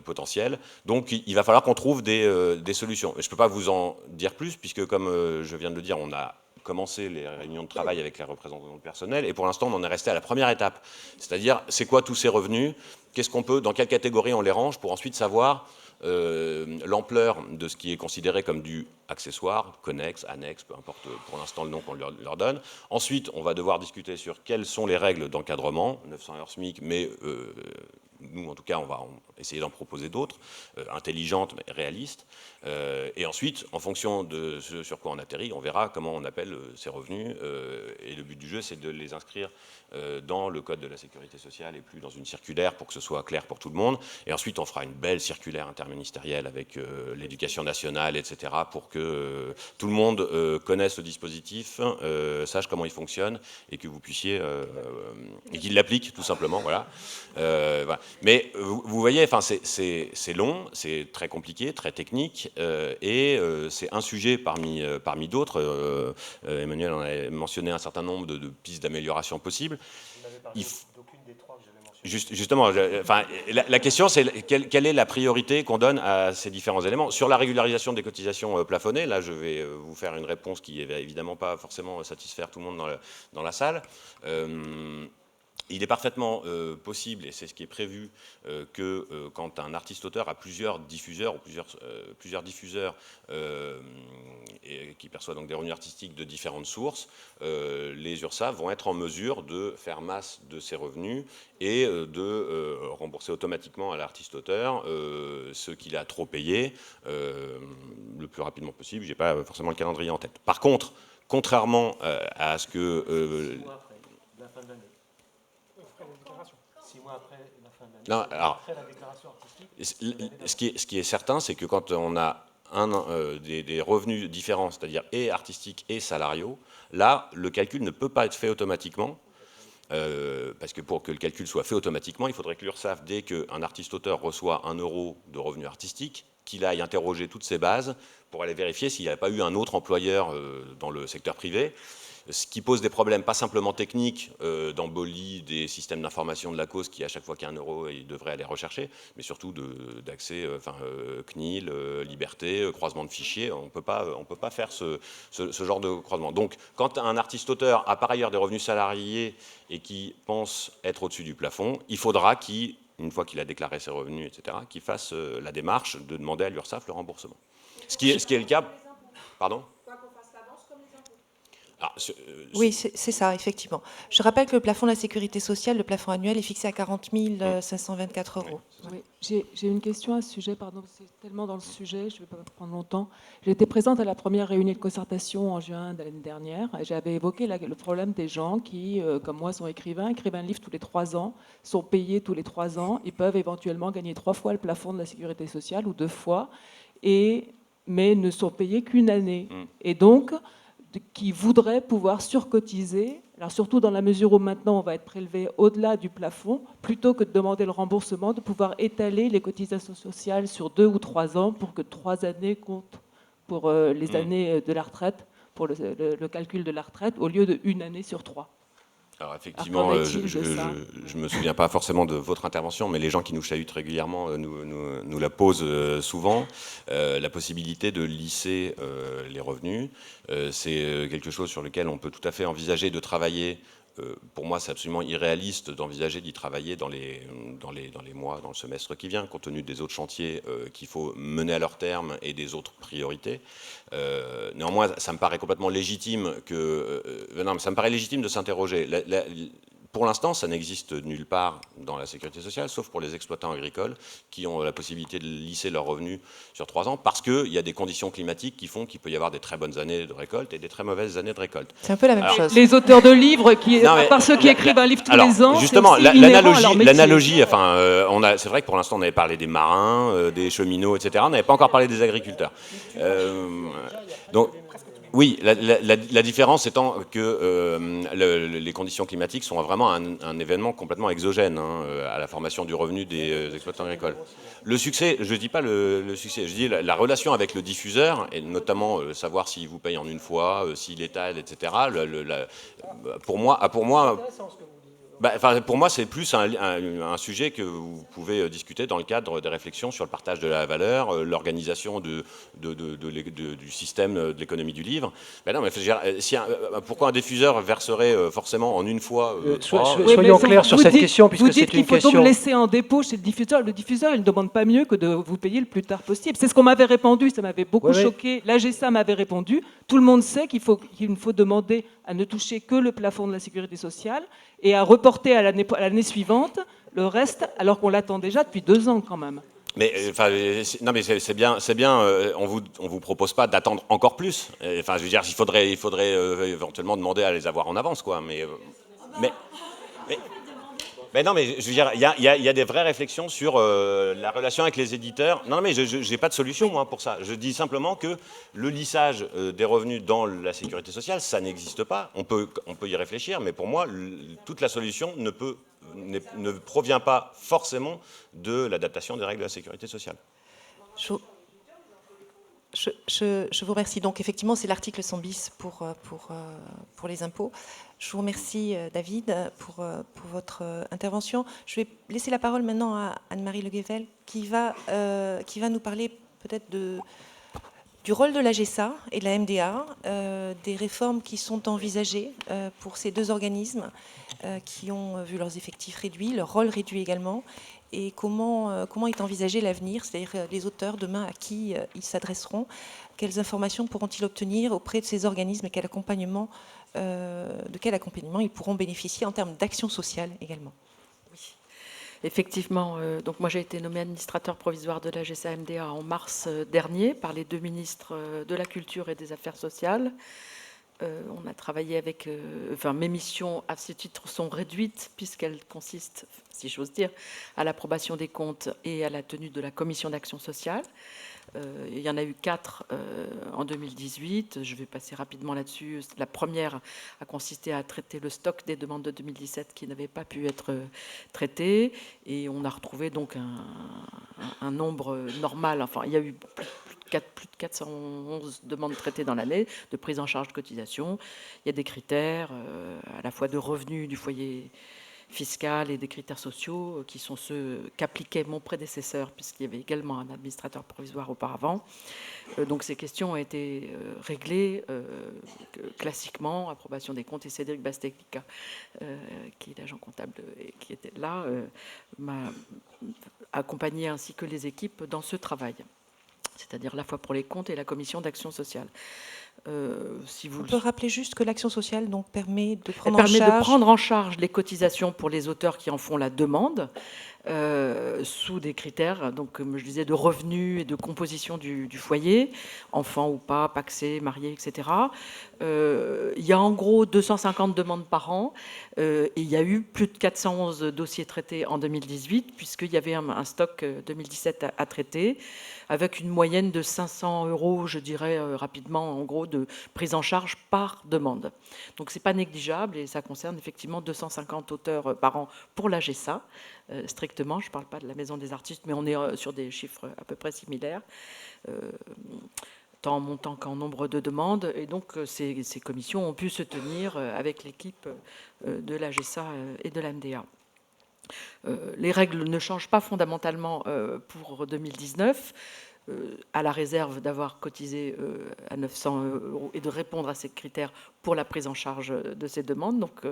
potentiels. Donc il va falloir qu'on trouve des solutions. Je ne peux pas vous en dire plus puisque comme je viens de le dire, on a commencé les réunions de travail avec les représentants du personnel et pour l'instant on en est resté à la première étape. C'est-à-dire, c'est quoi tous ces revenus? Dans quelle catégorie on les range pour ensuite savoir l'ampleur de ce qui est considéré comme du accessoire, connexe, annexe, peu importe pour l'instant le nom qu'on leur donne. Ensuite, on va devoir discuter sur quelles sont les règles d'encadrement, 900 heures SMIC, mais nous, en tout cas, on va essayer d'en proposer d'autres, intelligentes mais réalistes. Et ensuite, en fonction de ce sur quoi on atterrit, on verra comment on appelle ces revenus. Et le but du jeu, c'est de les inscrire dans le code de la sécurité sociale et plus dans une circulaire pour que ce soit clair pour tout le monde. Et ensuite, on fera une belle circulaire interministérielle avec l'éducation nationale, etc., pour que tout le monde connaisse le dispositif, sache comment il fonctionne et que vous puissiez et qu'il l'applique tout simplement. Voilà. Voilà. Mais vous voyez, c'est long, c'est très compliqué, très technique, et c'est un sujet parmi d'autres. Emmanuel en a mentionné un certain nombre de pistes d'amélioration possibles. Vous n'avez parlé d'aucune des trois que j'avais mentionnées. Justement, la question c'est quelle est la priorité qu'on donne à ces différents éléments. Sur la régularisation des cotisations plafonnées, là je vais vous faire une réponse qui ne va évidemment pas forcément satisfaire tout le monde dans la salle. Il est parfaitement possible, et c'est ce qui est prévu, que quand un artiste-auteur a plusieurs diffuseurs ou plusieurs diffuseurs et qui perçoit donc des revenus artistiques de différentes sources, les URSSAF vont être en mesure de faire masse de ces revenus et de rembourser automatiquement à l'artiste-auteur ce qu'il a trop payé le plus rapidement possible. Je n'ai pas forcément le calendrier en tête. Par contre, contrairement à ce que... 6 mois après la fin de l'année. 6 mois après la fin de l'année. Non, alors, Après la déclaration artistique. ce qui est certain, c'est que quand on a des revenus différents, c'est-à-dire et artistiques et salariaux, là, le calcul ne peut pas être fait automatiquement. Parce que pour que le calcul soit fait automatiquement, il faudrait que l'URSSAF, dès qu'un artiste-auteur reçoit 1 euro de revenus artistiques, qu'il aille interroger toutes ses bases pour aller vérifier s'il n'y a pas eu un autre employeur dans le secteur privé. Ce qui pose des problèmes, pas simplement techniques, d'embolie des systèmes d'information de la cause, qui à chaque fois qu'il y a 1 euro, ils devraient aller rechercher, mais surtout d'accès, CNIL, liberté, croisement de fichiers. On peut pas faire ce genre de croisement. Donc, quand un artiste-auteur a par ailleurs des revenus salariés et qui pense être au-dessus du plafond, il faudra une fois qu'il a déclaré ses revenus, etc., qu'il fasse la démarche de demander à l'URSSAF le remboursement. Ce qui est le cas. Pardon ? Oui, c'est ça, effectivement. Je rappelle que le plafond de la sécurité sociale, le plafond annuel, est fixé à 40 524 euros. Oui, j'ai une question à ce sujet, pardon, c'est tellement dans le sujet, je ne vais pas prendre longtemps. J'étais présente à la première réunion de concertation en juin de l'année dernière, et j'avais évoqué le problème des gens qui, comme moi, sont écrivains, écrivent un livre tous les 3 ans, sont payés tous les 3 ans, ils peuvent éventuellement gagner 3 fois le plafond de la sécurité sociale, ou 2 fois, mais ne sont payés qu'1 année. Et donc, qui voudraient pouvoir surcotiser, alors surtout dans la mesure où maintenant on va être prélevé au-delà du plafond, plutôt que de demander le remboursement, de pouvoir étaler les cotisations sociales sur 2 ou 3 ans pour que 3 années comptent pour les années de la retraite, pour le calcul de la retraite, au lieu de 1 année sur 3. Alors effectivement, je ne me souviens pas forcément de votre intervention, mais les gens qui nous chahutent régulièrement nous la posent souvent. La possibilité de lisser les revenus, c'est quelque chose sur lequel on peut tout à fait envisager de travailler. Pour moi, c'est absolument irréaliste d'envisager d'y travailler dans les mois, dans le semestre qui vient, compte tenu des autres chantiers qu'il faut mener à leur terme et des autres priorités. Néanmoins, ça me paraît complètement légitime ça me paraît légitime de s'interroger. Pour l'instant, ça n'existe nulle part dans la sécurité sociale, sauf pour les exploitants agricoles qui ont la possibilité de lisser leurs revenus sur 3 ans, parce qu'il y a des conditions climatiques qui font qu'il peut y avoir des très bonnes années de récolte et des très mauvaises années de récolte. C'est un peu la même chose. Les auteurs de livres, à part ceux qui écrivent un livre tous les ans, justement, c'est l'analogie, c'est vrai que pour l'instant, on avait parlé des marins, des cheminots, etc. On n'avait pas encore parlé des agriculteurs. Donc, oui, la différence étant que les conditions climatiques sont vraiment un événement complètement exogène à la formation du revenu des exploitants agricoles. Le succès, je ne dis pas le succès, je dis la relation avec le diffuseur, et notamment savoir s'il vous paye en une fois, s'il étale, etc. Pour moi, c'est plus un sujet que vous pouvez discuter dans le cadre des réflexions sur le partage de la valeur, l'organisation du système de l'économie du livre. Non, mais pourquoi un diffuseur verserait forcément en une fois soyons clairs sur cette question, puisque c'est une question... Vous dites qu'il faut donc laisser en dépôt chez le diffuseur. Le diffuseur, il ne demande pas mieux que de vous payer le plus tard possible. C'est ce qu'on m'avait répondu, ça m'avait beaucoup choqué. L'AGSA m'avait répondu. Tout le monde sait qu'il faut demander à ne toucher que le plafond de la sécurité sociale et à reporter à l'année suivante le reste, alors qu'on l'attend déjà depuis 2 ans quand même. Mais c'est bien. On vous propose pas d'attendre encore plus. Enfin, je veux dire, il faudrait éventuellement demander à les avoir en avance, quoi. Mais non, mais je veux dire, il y a des vraies réflexions sur la relation avec les éditeurs. Non, mais je n'ai pas de solution, moi, pour ça. Je dis simplement que le lissage des revenus dans la sécurité sociale, ça n'existe pas. On peut y réfléchir, mais pour moi, toute la solution ne provient pas forcément de l'adaptation des règles de la sécurité sociale. Je vous remercie. Donc, effectivement, c'est l'article 100 bis pour les impôts. Je vous remercie, David, pour votre intervention. Je vais laisser la parole maintenant à Anne-Marie Le Guével, qui va nous parler peut-être du rôle de l'AGSA et de la MDA, des réformes qui sont envisagées pour ces 2 organismes qui ont vu leurs effectifs réduits, leur rôle réduit également, et comment est envisagé l'avenir, c'est-à-dire les auteurs demain à qui ils s'adresseront, quelles informations pourront-ils obtenir auprès de ces organismes et de quel accompagnement ils pourront bénéficier en termes d'action sociale également. Oui, effectivement. Donc moi j'ai été nommée administrateur provisoire de l'AGSA MDA en mars dernier par les 2 ministres de la Culture et des Affaires sociales. On a travaillé avec... mes missions, à ce titre, sont réduites, puisqu'elles consistent, si j'ose dire, à l'approbation des comptes et à la tenue de la commission d'action sociale. Il y en a eu 4 en 2018. Je vais passer rapidement là-dessus. La première a consisté à traiter le stock des demandes de 2017 qui n'avaient pas pu être traitées. Et on a retrouvé donc un nombre normal. Enfin, il y a eu plus de 411 demandes traitées dans l'année de prise en charge de cotisation. Il y a des critères à la fois de revenus du foyer fiscal et des critères sociaux qui sont ceux qu'appliquait mon prédécesseur, puisqu'il y avait également un administrateur provisoire auparavant. Donc ces questions ont été réglées classiquement, approbation des comptes, et Cédric Bastelica, qui est l'agent comptable et qui était là, m'a accompagné ainsi que les équipes dans ce travail, c'est-à-dire à la fois pour les comptes et la commission d'action sociale. On peut rappeler juste que l'action sociale donc, permet de prendre en charge les cotisations pour les auteurs qui en font la demande, sous des critères, donc, comme je disais, de revenus et de composition du foyer, enfants ou pas, pacsés, mariés, etc. Il y a en gros 250 demandes par an, et il y a eu plus de 411 dossiers traités en 2018, puisqu'il y avait un stock 2017 à traiter, avec une moyenne de 500 €, je dirais rapidement, en gros, de prise en charge par demande. Donc c'est pas négligeable, et ça concerne effectivement 250 auteurs par an pour la GESA, strictement. Je ne parle pas de la Maison des artistes, mais on est sur des chiffres à peu près similaires, tant en montant qu'en nombre de demandes. Et donc ces commissions ont pu se tenir avec l'équipe de la GESA et de l'AMDA. Les règles ne changent pas fondamentalement pour 2019, à la réserve d'avoir cotisé à 900 € et de répondre à ces critères pour la prise en charge de ces demandes. Donc,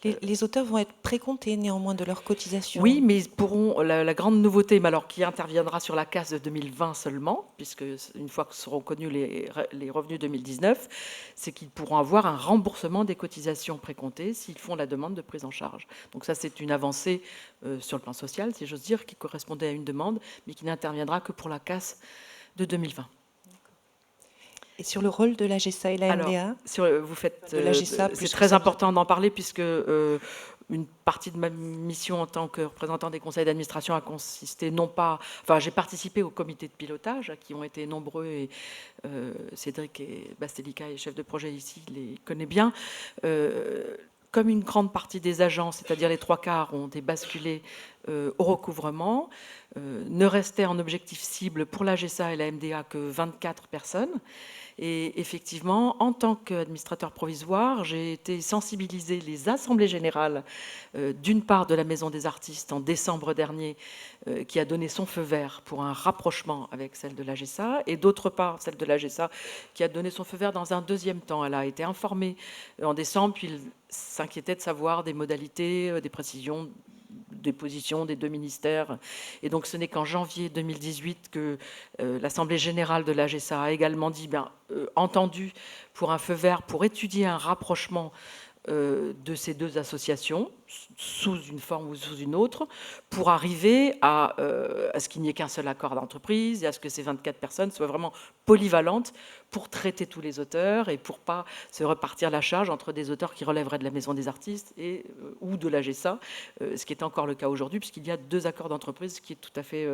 les auteurs vont être précomptés néanmoins de leur cotisation. Oui, mais ils pourront, la grande nouveauté, mais alors qui interviendra sur la casse de 2020 seulement, puisque une fois que seront connus les revenus 2019, c'est qu'ils pourront avoir un remboursement des cotisations précomptées s'ils font la demande de prise en charge. Donc ça, c'est une avancée sur le plan social, si j'ose dire, qui correspondait à une demande, mais qui n'interviendra que pour la casse de 2020. Et sur le rôle de la GESA et la MDA, vous faites, de la GESA, c'est très important d'en parler, puisque une partie de ma mission en tant que représentant des conseils d'administration a consisté non pas... Enfin, j'ai participé au comité de pilotage, qui ont été nombreux, et Cédric et Bastelica, et chef de projet ici, les connaît bien. Comme une grande partie des agents, c'est-à-dire les 3/4, ont été basculés au recouvrement, ne restait en objectif cible pour la GESA et la MDA que 24 personnes. Et effectivement, en tant qu'administrateur provisoire, j'ai été sensibiliser les assemblées générales, d'une part de la Maison des artistes en décembre dernier, qui a donné son feu vert pour un rapprochement avec celle de la GESA, et d'autre part celle de la GESA qui a donné son feu vert dans un deuxième temps. Elle a été informée en décembre, puis elle s'inquiétait de savoir des modalités, des précisions, des positions des deux ministères. Et donc ce n'est qu'en janvier 2018 que l'Assemblée générale de la GESA a également dit, entendu pour un feu vert pour étudier un rapprochement de ces deux associations, sous une forme ou sous une autre, pour arriver à ce qu'il n'y ait qu'un seul accord d'entreprise et à ce que ces 24 personnes soient vraiment polyvalentes pour traiter tous les auteurs et pour pas se repartir la charge entre des auteurs qui relèveraient de la Maison des artistes et, ou de la GESA, ce qui est encore le cas aujourd'hui, puisqu'il y a 2 accords d'entreprise, ce qui est tout à fait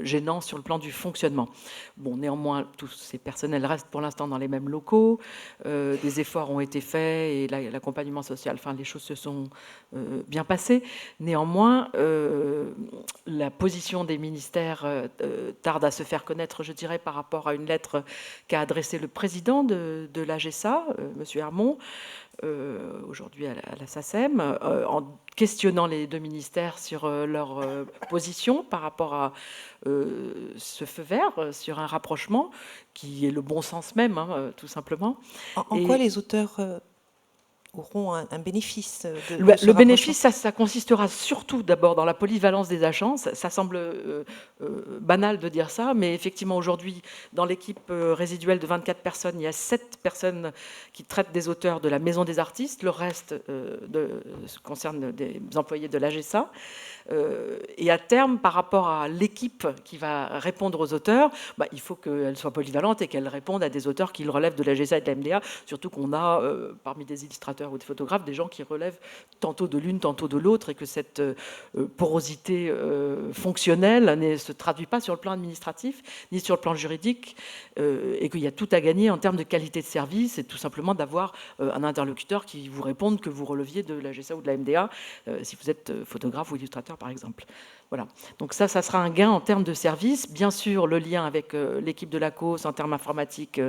gênant sur le plan du fonctionnement. Bon, néanmoins, tous ces personnels restent pour l'instant dans les mêmes locaux, des efforts ont été faits et l'accompagnement social, enfin les choses se sont bien passées. Néanmoins, la position des ministères tarde à se faire connaître, je dirais, par rapport à une lettre qu'a adressée le président de la GESA, M. Hermont, aujourd'hui à la SACEM, en questionnant les deux ministères sur leur position par rapport à ce feu vert sur un rapprochement qui est le bon sens même, tout simplement. En quoi les auteurs auront un bénéfice de ce Le rapprochement. bénéfice, ça consistera surtout d'abord dans la polyvalence des agences. Ça semble banal de dire ça, mais effectivement aujourd'hui, dans l'équipe résiduelle de 24 personnes, il y a 7 personnes qui traitent des auteurs de la Maison des artistes. Le reste concerne des employés de l'AGESA. Et à terme, par rapport à l'équipe qui va répondre aux auteurs, il faut qu'elle soit polyvalente et qu'elle réponde à des auteurs qui relèvent de l'AGESA et de la MDA, surtout qu'on a, parmi des illustrateurs ou des photographes, des gens qui relèvent tantôt de l'une, tantôt de l'autre, et que cette porosité fonctionnelle ne se traduit pas sur le plan administratif, ni sur le plan juridique, et qu'il y a tout à gagner en termes de qualité de service, et tout simplement d'avoir un interlocuteur qui vous réponde que vous releviez de l'AGESA ou de la MDA, si vous êtes photographe ou illustrateur, par exemple. Voilà. Donc ça sera un gain en termes de service. Bien sûr, le lien avec l'équipe de la cause en termes informatiques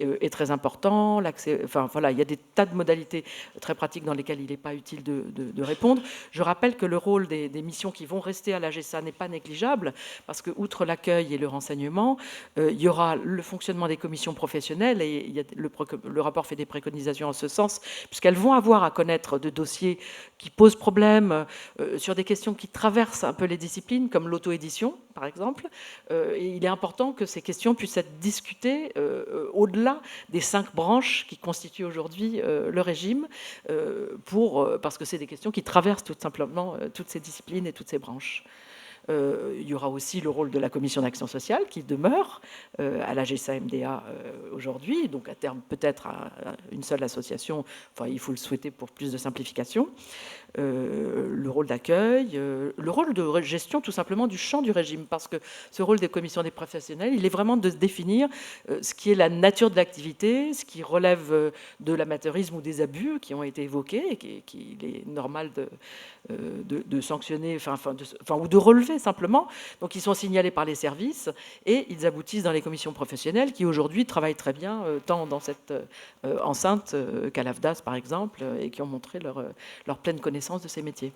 est très important. Enfin, voilà, il y a des tas de modalités très pratiques dans lesquelles il n'est pas utile de répondre. Je rappelle que le rôle des missions qui vont rester à l'AGESA n'est pas négligeable, parce que, outre l'accueil et le renseignement, il y aura le fonctionnement des commissions professionnelles, et il y a le rapport fait des préconisations en ce sens, puisqu'elles vont avoir à connaître de dossiers qui posent problème sur des questions qui traversent un peu les disciplines, comme l'auto-édition, par exemple. Et il est important que ces questions puissent être discutées au-delà des 5 branches qui constituent aujourd'hui le régime, parce que c'est des questions qui traversent tout simplement toutes ces disciplines et toutes ces branches. Il y aura aussi le rôle de la commission d'action sociale qui demeure à l'AGESA MDA aujourd'hui, donc à terme peut-être à une seule association, enfin il faut le souhaiter pour plus de simplification. Le rôle d'accueil, le rôle de gestion tout simplement du champ du régime, parce que ce rôle des commissions des professionnels, il est vraiment de définir ce qui est la nature de l'activité, ce qui relève de l'amateurisme ou des abus qui ont été évoqués et qu'il est normal de sanctionner, ou de relever simplement. Donc ils sont signalés par les services et ils aboutissent dans les commissions professionnelles qui aujourd'hui travaillent très bien, tant dans cette enceinte qu'à l'AFDAS par exemple, et qui ont montré leur pleine connaissance de ces métiers.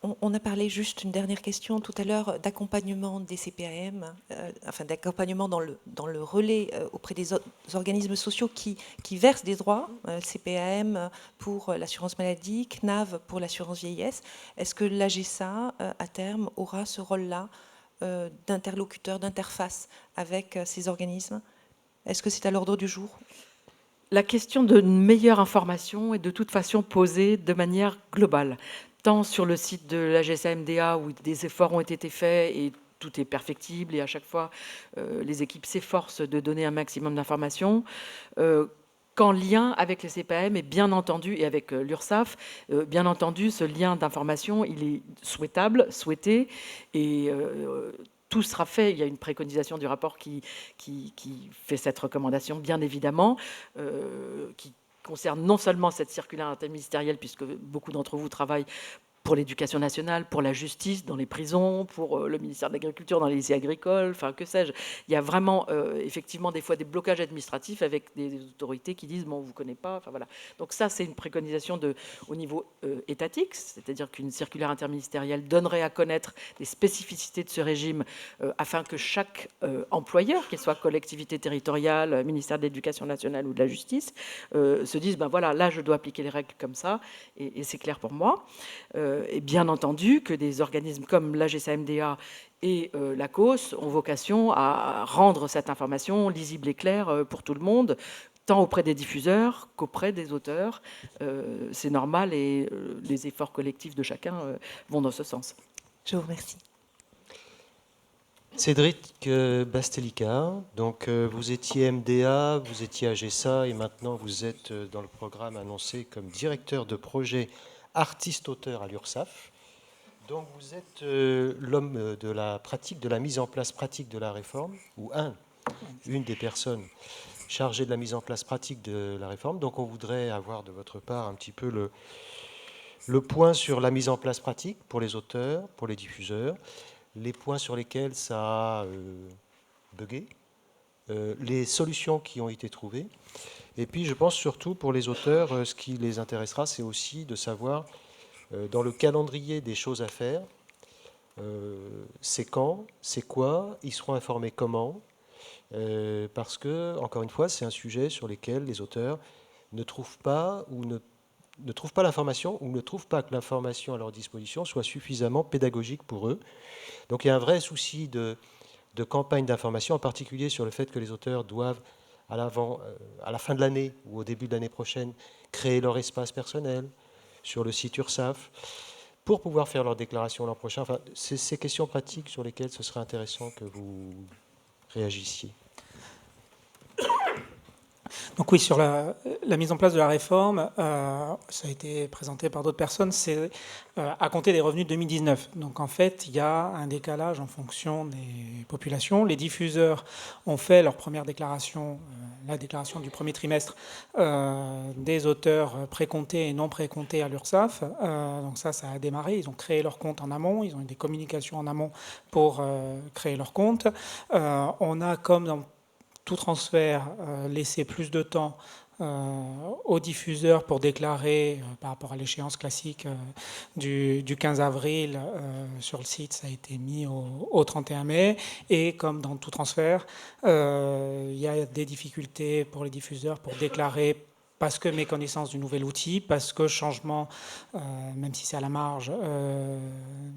On a parlé, juste une dernière question tout à l'heure, d'accompagnement des CPAM, d'accompagnement dans le relais auprès des organismes sociaux qui versent des droits, CPAM pour l'assurance maladie, CNAV pour l'assurance vieillesse. Est-ce que l'AGESA, à terme, aura ce rôle-là d'interlocuteur, d'interface avec ces organismes? Est-ce que c'est à l'ordre du jour? La question de meilleure information est de toute façon posée de manière globale, tant sur le site de l'AGESA MDA où des efforts ont été faits et tout est perfectible et à chaque fois les équipes s'efforcent de donner un maximum d'informations, qu'en lien avec les CPAM et bien entendu, et avec l'URSSAF, bien entendu, ce lien d'information, il est souhaitable, souhaité, et tout sera fait. Il y a une préconisation du rapport qui fait cette recommandation, bien évidemment, qui concerne non seulement cette circulaire interministérielle, puisque beaucoup d'entre vous travaillent pour l'éducation nationale, pour la justice dans les prisons, pour le ministère de l'Agriculture dans les lycées agricoles, enfin que sais-je. Il y a vraiment effectivement des fois des blocages administratifs avec des autorités qui disent « bon, on ne vous connaît pas ». Enfin, voilà. Donc ça, c'est une préconisation au niveau étatique, c'est-à-dire qu'une circulaire interministérielle donnerait à connaître les spécificités de ce régime afin que chaque employeur, qu'il soit collectivité territoriale, ministère de l'Éducation nationale ou de la justice, se dise ben voilà, là je dois appliquer les règles comme ça et c'est clair pour moi. Et bien entendu que des organismes comme l'AGESA MDA et la COS ont vocation à rendre cette information lisible et claire pour tout le monde, tant auprès des diffuseurs qu'auprès des auteurs. C'est normal et les efforts collectifs de chacun vont dans ce sens. Je vous remercie. Cédric Bastelica, donc vous étiez MDA, vous étiez AGESA et maintenant vous êtes dans le programme annoncé comme directeur de projet artiste-auteur à l'URSSAF. Donc vous êtes l'homme de la pratique, de la mise en place pratique de la réforme, ou une des personnes chargées de la mise en place pratique de la réforme. Donc on voudrait avoir de votre part un petit peu le point sur la mise en place pratique pour les auteurs, pour les diffuseurs, les points sur lesquels ça a bugué, les solutions qui ont été trouvées. Et puis, je pense surtout pour les auteurs, ce qui les intéressera, c'est aussi de savoir, dans le calendrier des choses à faire, c'est quand, c'est quoi, ils seront informés comment, parce que, encore une fois, c'est un sujet sur lequel les auteurs ne trouvent pas ou ne trouvent pas l'information ou ne trouvent pas que l'information à leur disposition soit suffisamment pédagogique pour eux. Donc il y a un vrai souci de campagne d'information, en particulier sur le fait que les auteurs doivent, à la fin de l'année ou au début de l'année prochaine, créer leur espace personnel sur le site URSAF pour pouvoir faire leur déclaration l'an prochain. Enfin, c'est ces questions pratiques sur lesquelles ce serait intéressant que vous réagissiez. Donc oui, sur la mise en place de la réforme, ça a été présenté par d'autres personnes, c'est à compter des revenus de 2019. Donc en fait, il y a un décalage en fonction des populations. Les diffuseurs ont fait leur première déclaration, la déclaration du premier trimestre des auteurs précomptés et non précomptés à l'URSSAF. Donc ça a démarré. Ils ont créé leur compte en amont. Ils ont eu des communications en amont pour créer leur compte. On a, comme dans tout transfert, laisser plus de temps aux diffuseurs pour déclarer par rapport à l'échéance classique du 15 avril sur le site, ça a été mis au 31 mai. Et comme dans tout transfert, il y a des difficultés pour les diffuseurs pour déclarer parce que méconnaissance du nouvel outil, parce que changement, même si c'est à la marge,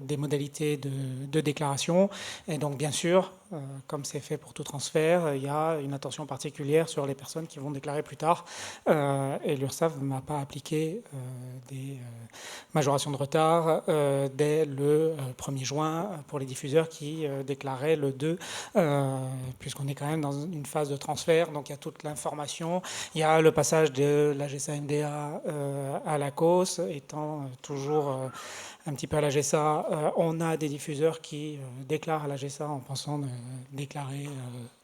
des modalités de déclaration. Et donc, bien sûr, comme c'est fait pour tout transfert, il y a une attention particulière sur les personnes qui vont déclarer plus tard. Et l'URSSAF n'a pas appliqué des majorations de retard dès le 1er juin pour les diffuseurs qui déclaraient le 2, puisqu'on est quand même dans une phase de transfert. Donc, il y a toute l'information. Il y a le passage de la GSA-NDA à la COS, étant toujours un petit peu à la GSA. On a des diffuseurs qui déclarent à la GSA en pensant déclarer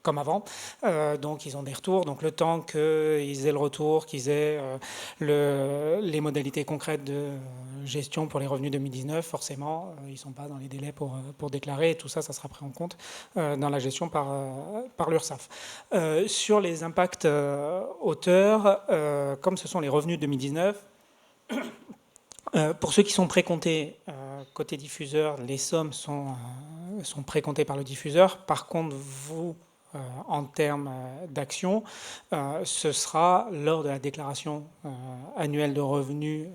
comme avant. Donc, ils ont des retours. Donc, le temps qu'ils aient le retour, qu'ils aient les modalités concrètes de gestion pour les revenus 2019, forcément, ils ne sont pas dans les délais pour déclarer. Et tout ça, ça sera pris en compte dans la gestion par l'URSSAF. Sur les impacts auteurs, comme ce sont les revenus 2019, pour ceux qui sont précomptés côté diffuseur, les sommes sont précomptées par le diffuseur. Par contre, vous, en termes d'action, ce sera lors de la déclaration annuelle de revenus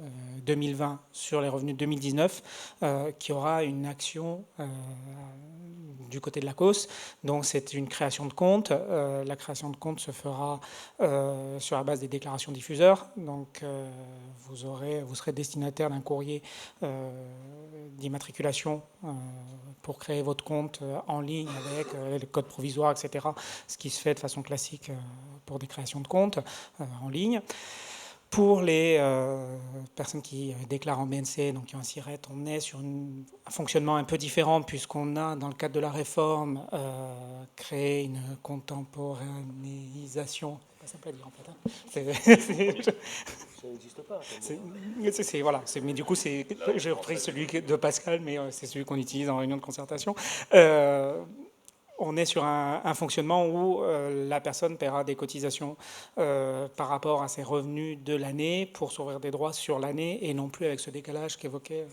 2020 sur les revenus 2019 qu'il y aura une action du côté de la COS. Donc c'est une création de compte. La création de compte se fera sur la base des déclarations diffuseurs. Donc vous serez destinataire d'un courrier d'immatriculation pour créer votre compte en ligne avec le code provisoire, etc. Ce qui se fait de façon classique pour des créations de comptes en ligne. Pour les personnes qui déclarent en BNC, donc qui ont un SIRET, on est sur un fonctionnement un peu différent puisqu'on a, dans le cadre de la réforme, créé une contemporanéisation. C'est pas simple à dire en fait. Ça n'existe pas. Voilà. Mais du coup, j'ai repris celui de Pascal, mais c'est celui qu'on utilise en réunion de concertation. On est sur un fonctionnement où la personne paiera des cotisations par rapport à ses revenus de l'année pour s'ouvrir des droits sur l'année et non plus avec ce décalage qu'évoquait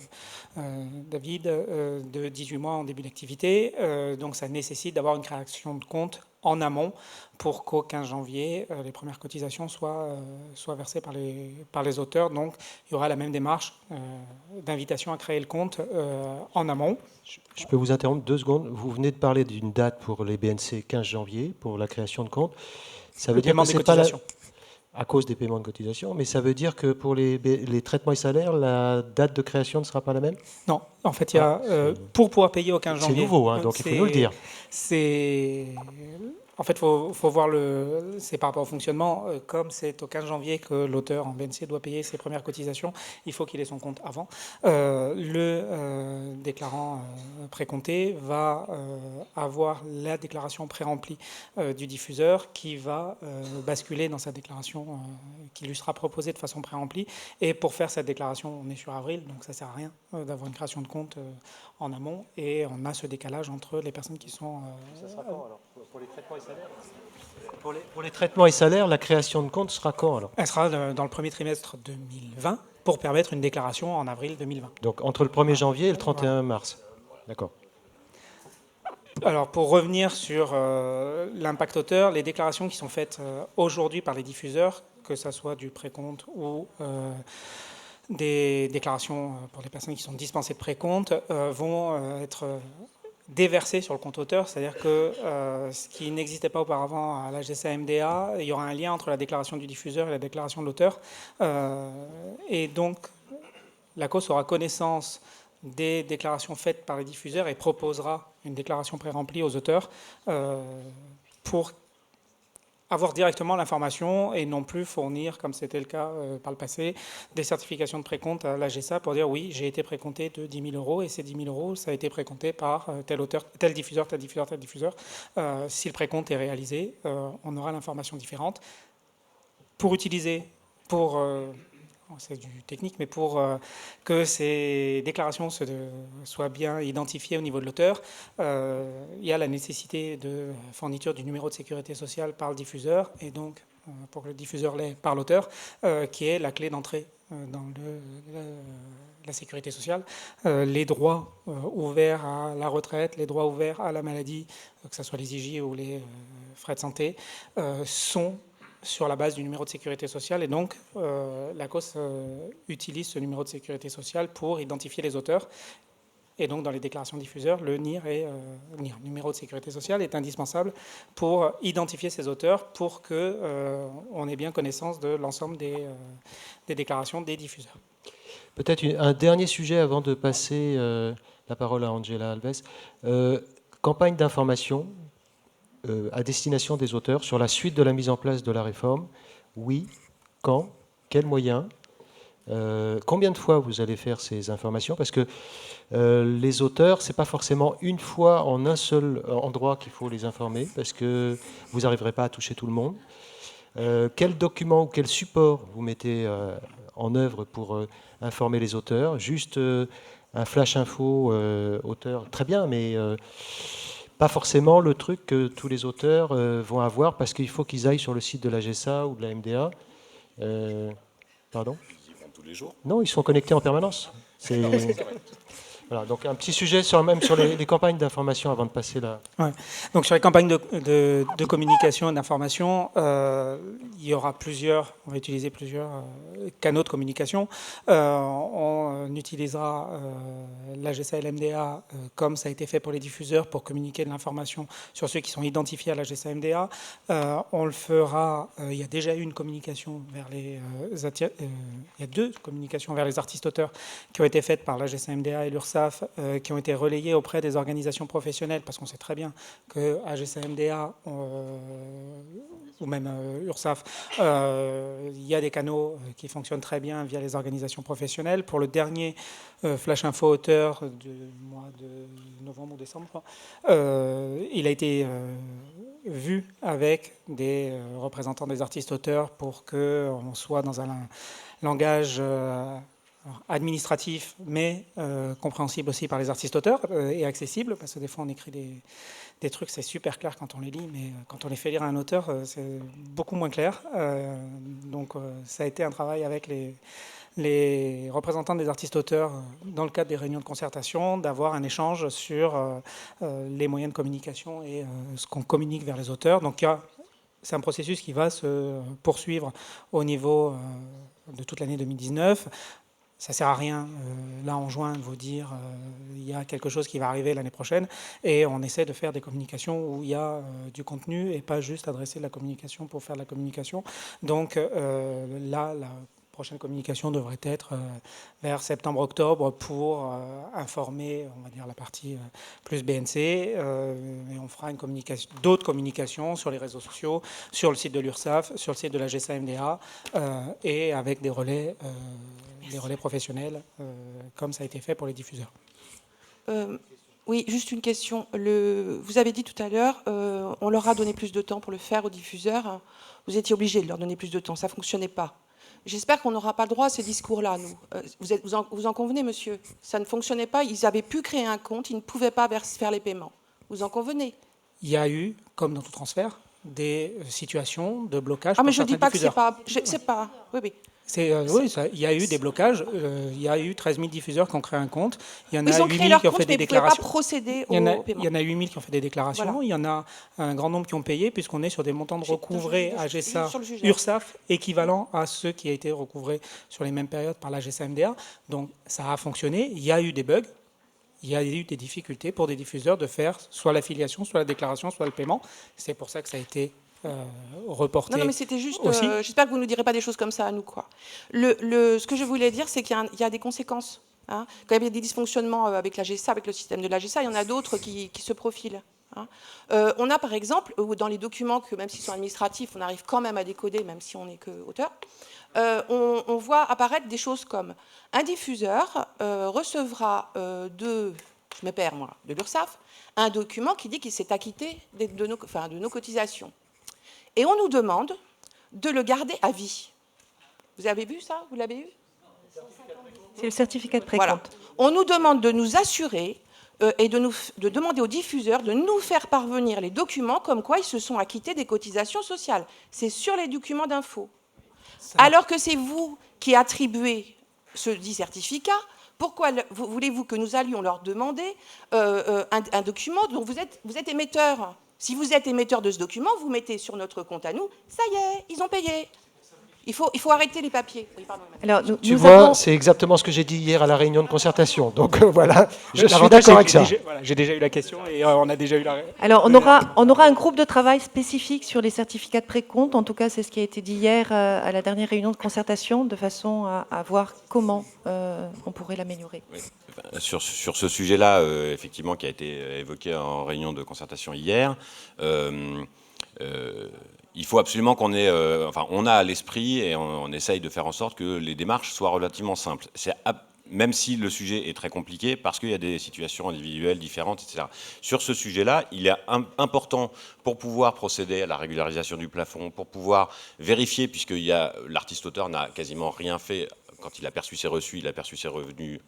David de 18 mois en début d'activité. Donc ça nécessite d'avoir une création de compte en amont pour qu'au 15 janvier, les premières cotisations soient versées par les auteurs. Donc il y aura la même démarche d'invitation à créer le compte en amont. Je peux vous interrompre 2 secondes. Vous venez de parler d'une date pour les BNC 15 janvier pour la création de compte. Ça veut dire que c'est pas à cause des paiements de cotisation, mais ça veut dire que pour les traitements et salaires, la date de création ne sera pas la même ? Non, en fait, il y a pour pouvoir payer au 15 janvier. C'est nouveau, hein, donc il faut nous le dire. En fait, il faut voir c'est par rapport au fonctionnement. Comme c'est au 15 janvier que l'auteur en BNC doit payer ses premières cotisations, il faut qu'il ait son compte avant. Le déclarant précompté va avoir la déclaration pré-remplie du diffuseur qui va basculer dans sa déclaration qui lui sera proposée de façon pré-remplie. Et pour faire cette déclaration, on est sur avril, donc ça ne sert à rien d'avoir une création de compte en amont. Et on a ce décalage entre les personnes qui sont... ça sera quand alors ? Pour les traitements et salaires pour les traitements et salaires, la création de compte sera quand alors ? Elle sera dans le premier trimestre 2020 pour permettre une déclaration en avril 2020. Donc entre le 1er janvier et le 31 mars. D'accord. Alors, pour revenir sur l'impact auteur, les déclarations qui sont faites aujourd'hui par les diffuseurs, que ce soit du précompte ou des déclarations pour les personnes qui sont dispensées de précompte, vont être déversées sur le compte auteur, c'est-à-dire que ce qui n'existait pas auparavant à la GSA-MDA, il y aura un lien entre la déclaration du diffuseur et la déclaration de l'auteur. Et donc, l'ACOS aura connaissance des déclarations faites par les diffuseurs et proposera une déclaration pré-remplie aux auteurs pour avoir directement l'information et non plus fournir, comme c'était le cas par le passé, des certifications de précompte à la GSA pour dire oui, j'ai été précompté de 10 000 € et ces 10 000 €, ça a été précompté par tel auteur, tel diffuseur, tel diffuseur, tel diffuseur. Si le précompte est réalisé, on aura l'information différente. Pour utiliser, c'est du technique, mais pour que ces déclarations soient bien identifiées au niveau de l'auteur, il y a la nécessité de fourniture du numéro de sécurité sociale par le diffuseur, et donc pour que le diffuseur l'ait par l'auteur, qui est la clé d'entrée dans la sécurité sociale. Les droits ouverts à la retraite, les droits ouverts à la maladie, que ce soit les IJ ou les frais de santé, sont sur la base du numéro de sécurité sociale, et donc l'ACOS utilise ce numéro de sécurité sociale pour identifier les auteurs. Et donc dans les déclarations diffuseurs, le NIR, numéro de sécurité sociale, est indispensable pour identifier ces auteurs, pour qu'on ait bien connaissance de l'ensemble des déclarations des diffuseurs. Peut-être un dernier sujet avant de passer la parole à Angela Alves. Campagne d'information à destination des auteurs sur la suite de la mise en place de la réforme. Oui, quand, quels moyens, combien de fois vous allez faire ces informations? Parce que les auteurs, ce n'est pas forcément une fois en un seul endroit qu'il faut les informer, parce que vous n'arriverez pas à toucher tout le monde. Quel document ou quel support vous mettez en œuvre pour informer les auteurs? Juste un flash info auteur, très bien, mais pas forcément le truc que tous les auteurs vont avoir, parce qu'il faut qu'ils aillent sur le site de la GSA ou de la MDA. Pardon? Ils y vont tous les jours. Non, ils sont connectés en permanence. Voilà, donc un petit sujet sur les campagnes d'information avant de passer là. Ouais. Donc sur les campagnes de communication et d'information, il y aura on va utiliser plusieurs canaux de communication. On utilisera la GSA et l'MDA comme ça a été fait pour les diffuseurs pour communiquer de l'information sur ceux qui sont identifiés à la GSA MDA. On le fera, il y a déjà eu une communication vers il y a 2 communications vers les artistes-auteurs qui ont été faites par la GSA MDA et l'URSSAF, qui ont été relayées auprès des organisations professionnelles, parce qu'on sait très bien que AGSA-MDA ou même URSSAF, il y a des canaux qui fonctionnent très bien via les organisations professionnelles. Pour le dernier Flash Info Auteur du mois de novembre ou décembre, il a été vu avec des représentants des artistes-auteurs pour qu'on soit dans un langage administratif, mais compréhensible aussi par les artistes-auteurs et accessible, parce que des fois on écrit des trucs, c'est super clair quand on les lit, mais quand on les fait lire à un auteur, c'est beaucoup moins clair. Donc ça a été un travail avec les représentants des artistes-auteurs dans le cadre des réunions de concertation, d'avoir un échange sur les moyens de communication et ce qu'on communique vers les auteurs. Donc c'est un processus qui va se poursuivre au niveau de toute l'année 2019. Ça ne sert à rien, là en juin, de vous dire il y a quelque chose qui va arriver l'année prochaine, et on essaie de faire des communications où il y a du contenu et pas juste adresser de la communication pour faire de la communication. Donc là, la prochaine communication devrait être vers septembre-octobre pour informer, on va dire, la partie plus BNC, et on fera d'autres communications sur les réseaux sociaux, sur le site de l'URSSAF, sur le site de la GSA-MDA, et avec des relais professionnels, comme ça a été fait pour les diffuseurs. Oui, juste une question. Vous avez dit tout à l'heure, on leur a donné plus de temps pour le faire aux diffuseurs. Vous étiez obligé de leur donner plus de temps, ça ne fonctionnait pas. J'espère qu'on n'aura pas le droit à ces discours-là, nous. Vous en convenez, monsieur? Ça ne fonctionnait pas, ils avaient pu créer un compte, ils ne pouvaient pas faire les paiements. Vous en convenez? Il y a eu, comme dans tout transfert, des situations de blocage. Ah, mais je ne dis pas diffuseurs. que c'est pas... Oui, oui. Oui, il y a eu des blocages. Il y a eu 13 000 diffuseurs qui ont créé un compte. Il y en a Ils ont 8 créé 000 leur qui ont compte, fait mais des ils ne pouvaient pas déclarations. procéder Il y au paiement. en a 8 000 qui ont fait des déclarations. Voilà. Il y en a un grand nombre qui ont payé, puisqu'on est sur des montants de recouvrés à GESA, sur le sujet. URSAF, équivalents à ceux qui ont été recouvrés sur les mêmes périodes par la GESA-MDA. Donc ça a fonctionné. Il y a eu des bugs. Il y a eu des difficultés pour des diffuseurs de faire soit l'affiliation, soit la déclaration, soit le paiement. C'est pour ça que ça a été reporté. Non, mais c'était juste. Aussi. J'espère que vous ne nous direz pas des choses comme ça à nous, quoi. Ce que je voulais dire, c'est qu'il y a des conséquences. Hein. Quand il y a des dysfonctionnements avec la GESA, avec le système de la GESA, il y en a d'autres qui se profilent. Hein. On a par exemple, dans les documents que même s'ils sont administratifs, on arrive quand même à décoder, même si on n'est que auteur, on voit apparaître des choses comme un diffuseur recevra de l'URSSAF, un document qui dit qu'il s'est acquitté de nos cotisations. Et on nous demande de le garder à vie. Vous avez vu ça? Vous l'avez eu? C'est le certificat de précompte. Voilà. On nous demande de nous assurer et de demander aux diffuseurs de nous faire parvenir les documents comme quoi ils se sont acquittés des cotisations sociales. C'est sur les documents d'info. Alors que c'est vous qui attribuez ce dit certificat, pourquoi voulez-vous que nous allions leur demander un document dont vous êtes émetteur? Si vous êtes émetteur de ce document, vous mettez sur notre compte à nous, ça y est, ils ont payé. Il faut arrêter les papiers. Oui, pardon, alors, tu vois, c'est exactement ce que j'ai dit hier à la réunion de concertation. Donc voilà, je suis d'accord avec ça. J'ai déjà eu la question et on a déjà eu la réponse. Alors, on aura un groupe de travail spécifique sur les certificats de précompte. En tout cas, c'est ce qui a été dit hier à la dernière réunion de concertation, de façon à voir comment on pourrait l'améliorer. Oui. Sur ce sujet-là, effectivement, qui a été évoqué en réunion de concertation hier, il faut absolument qu'on ait, on a à l'esprit et on essaye de faire en sorte que les démarches soient relativement simples. Même si le sujet est très compliqué, parce qu'il y a des situations individuelles différentes, etc. Sur ce sujet-là, il est important, pour pouvoir procéder à la régularisation du plafond, pour pouvoir vérifier, puisque l'artiste-auteur n'a quasiment rien fait. Quand il a perçu ses reçus, il a perçu ses revenus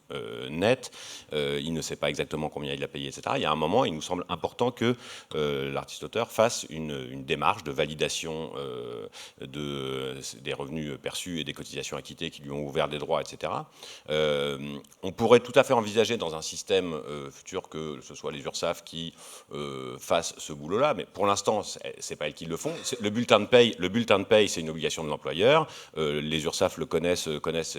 nets, il ne sait pas exactement combien il a payé, etc. Il y a un moment, il nous semble important que l'artiste-auteur fasse une démarche de validation des revenus perçus et des cotisations acquittées qui lui ont ouvert des droits, etc. On pourrait tout à fait envisager dans un système futur que ce soit les URSSAF qui fassent ce boulot-là, mais pour l'instant, c'est pas elles qui le font. Le bulletin de paye, c'est une obligation de l'employeur. Les URSSAF le connaissent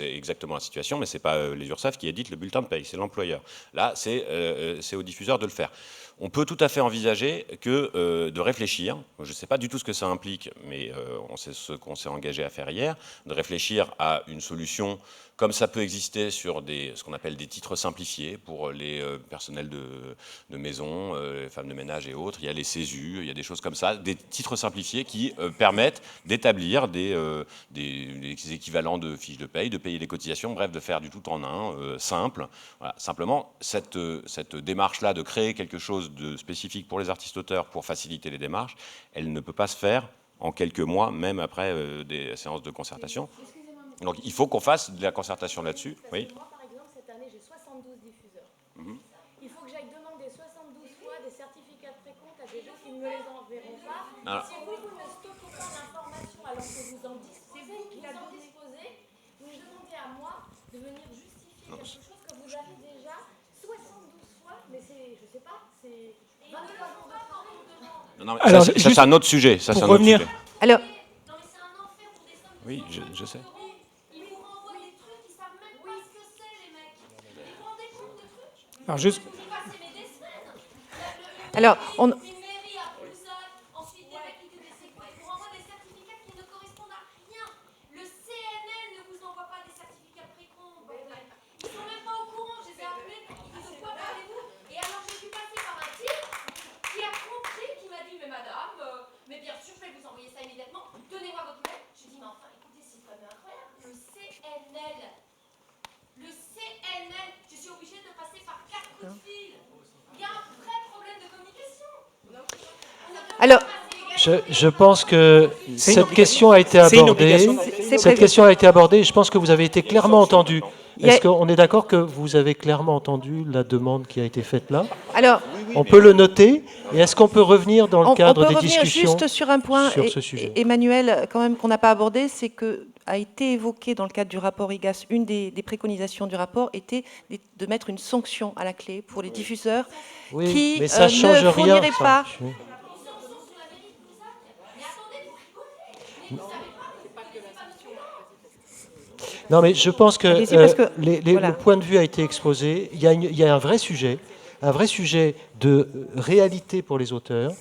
exactement la situation, mais ce n'est pas les URSSAF qui éditent le bulletin de paye, c'est l'employeur. Là, c'est aux diffuseurs de le faire. On peut tout à fait envisager de réfléchir, je ne sais pas du tout ce que ça implique, mais on sait ce qu'on s'est engagé à faire hier, de réfléchir à une solution comme ça peut exister sur ce qu'on appelle des titres simplifiés pour les personnels de maison, les femmes de ménage et autres. Il y a les CESU, il y a des choses comme ça, des titres simplifiés qui permettent d'établir des équivalents de fiches de paye, de payer les cotisations, bref, de faire du tout en un, simple. Voilà. Simplement, cette démarche-là de créer quelque chose de spécifique pour les artistes-auteurs pour faciliter les démarches, elle ne peut pas se faire en quelques mois, même après des séances de concertation. Donc il faut qu'on fasse de la concertation là-dessus. Oui. Moi, par exemple, cette année, j'ai 72 diffuseurs. Il faut que j'aille demander 72 fois des certificats de précompte à des gens qui ne me les enverront pas. Alors, si vous ne stockez pas l'information alors que vous en disposez, vous me demandez à moi de venir justifier quelque chose que vous avez déjà 72 fois, mais c'est, je sais pas, c'est 23 jours de travail. Non, alors, ça c'est un autre sujet. Ça, pour revenir. Alors, non, mais c'est un enfer pour des sommes. Oui, je sais. Alors juste. Alors, on... Alors, je pense que cette question a été abordée. Cette question a été abordée. Je pense que vous avez été clairement entendu. Est-ce qu'on est d'accord que vous avez clairement entendu la demande qui a été faite là? Alors, On peut le noter. Et est-ce qu'on peut revenir dans le cadre on peut des revenir discussions juste sur un point, sur ce sujet. Emmanuel, quand même, qu'on n'a pas abordé, c'est que a été évoqué dans le cadre du rapport IGAS, une des préconisations du rapport était de mettre une sanction à la clé pour les diffuseurs qui mais ça change ne rien, fourniraient ça. pas. Non, mais je pense que, Allez-y, parce que le point de vue a été exposé. Il y a un vrai sujet de réalité pour les auteurs.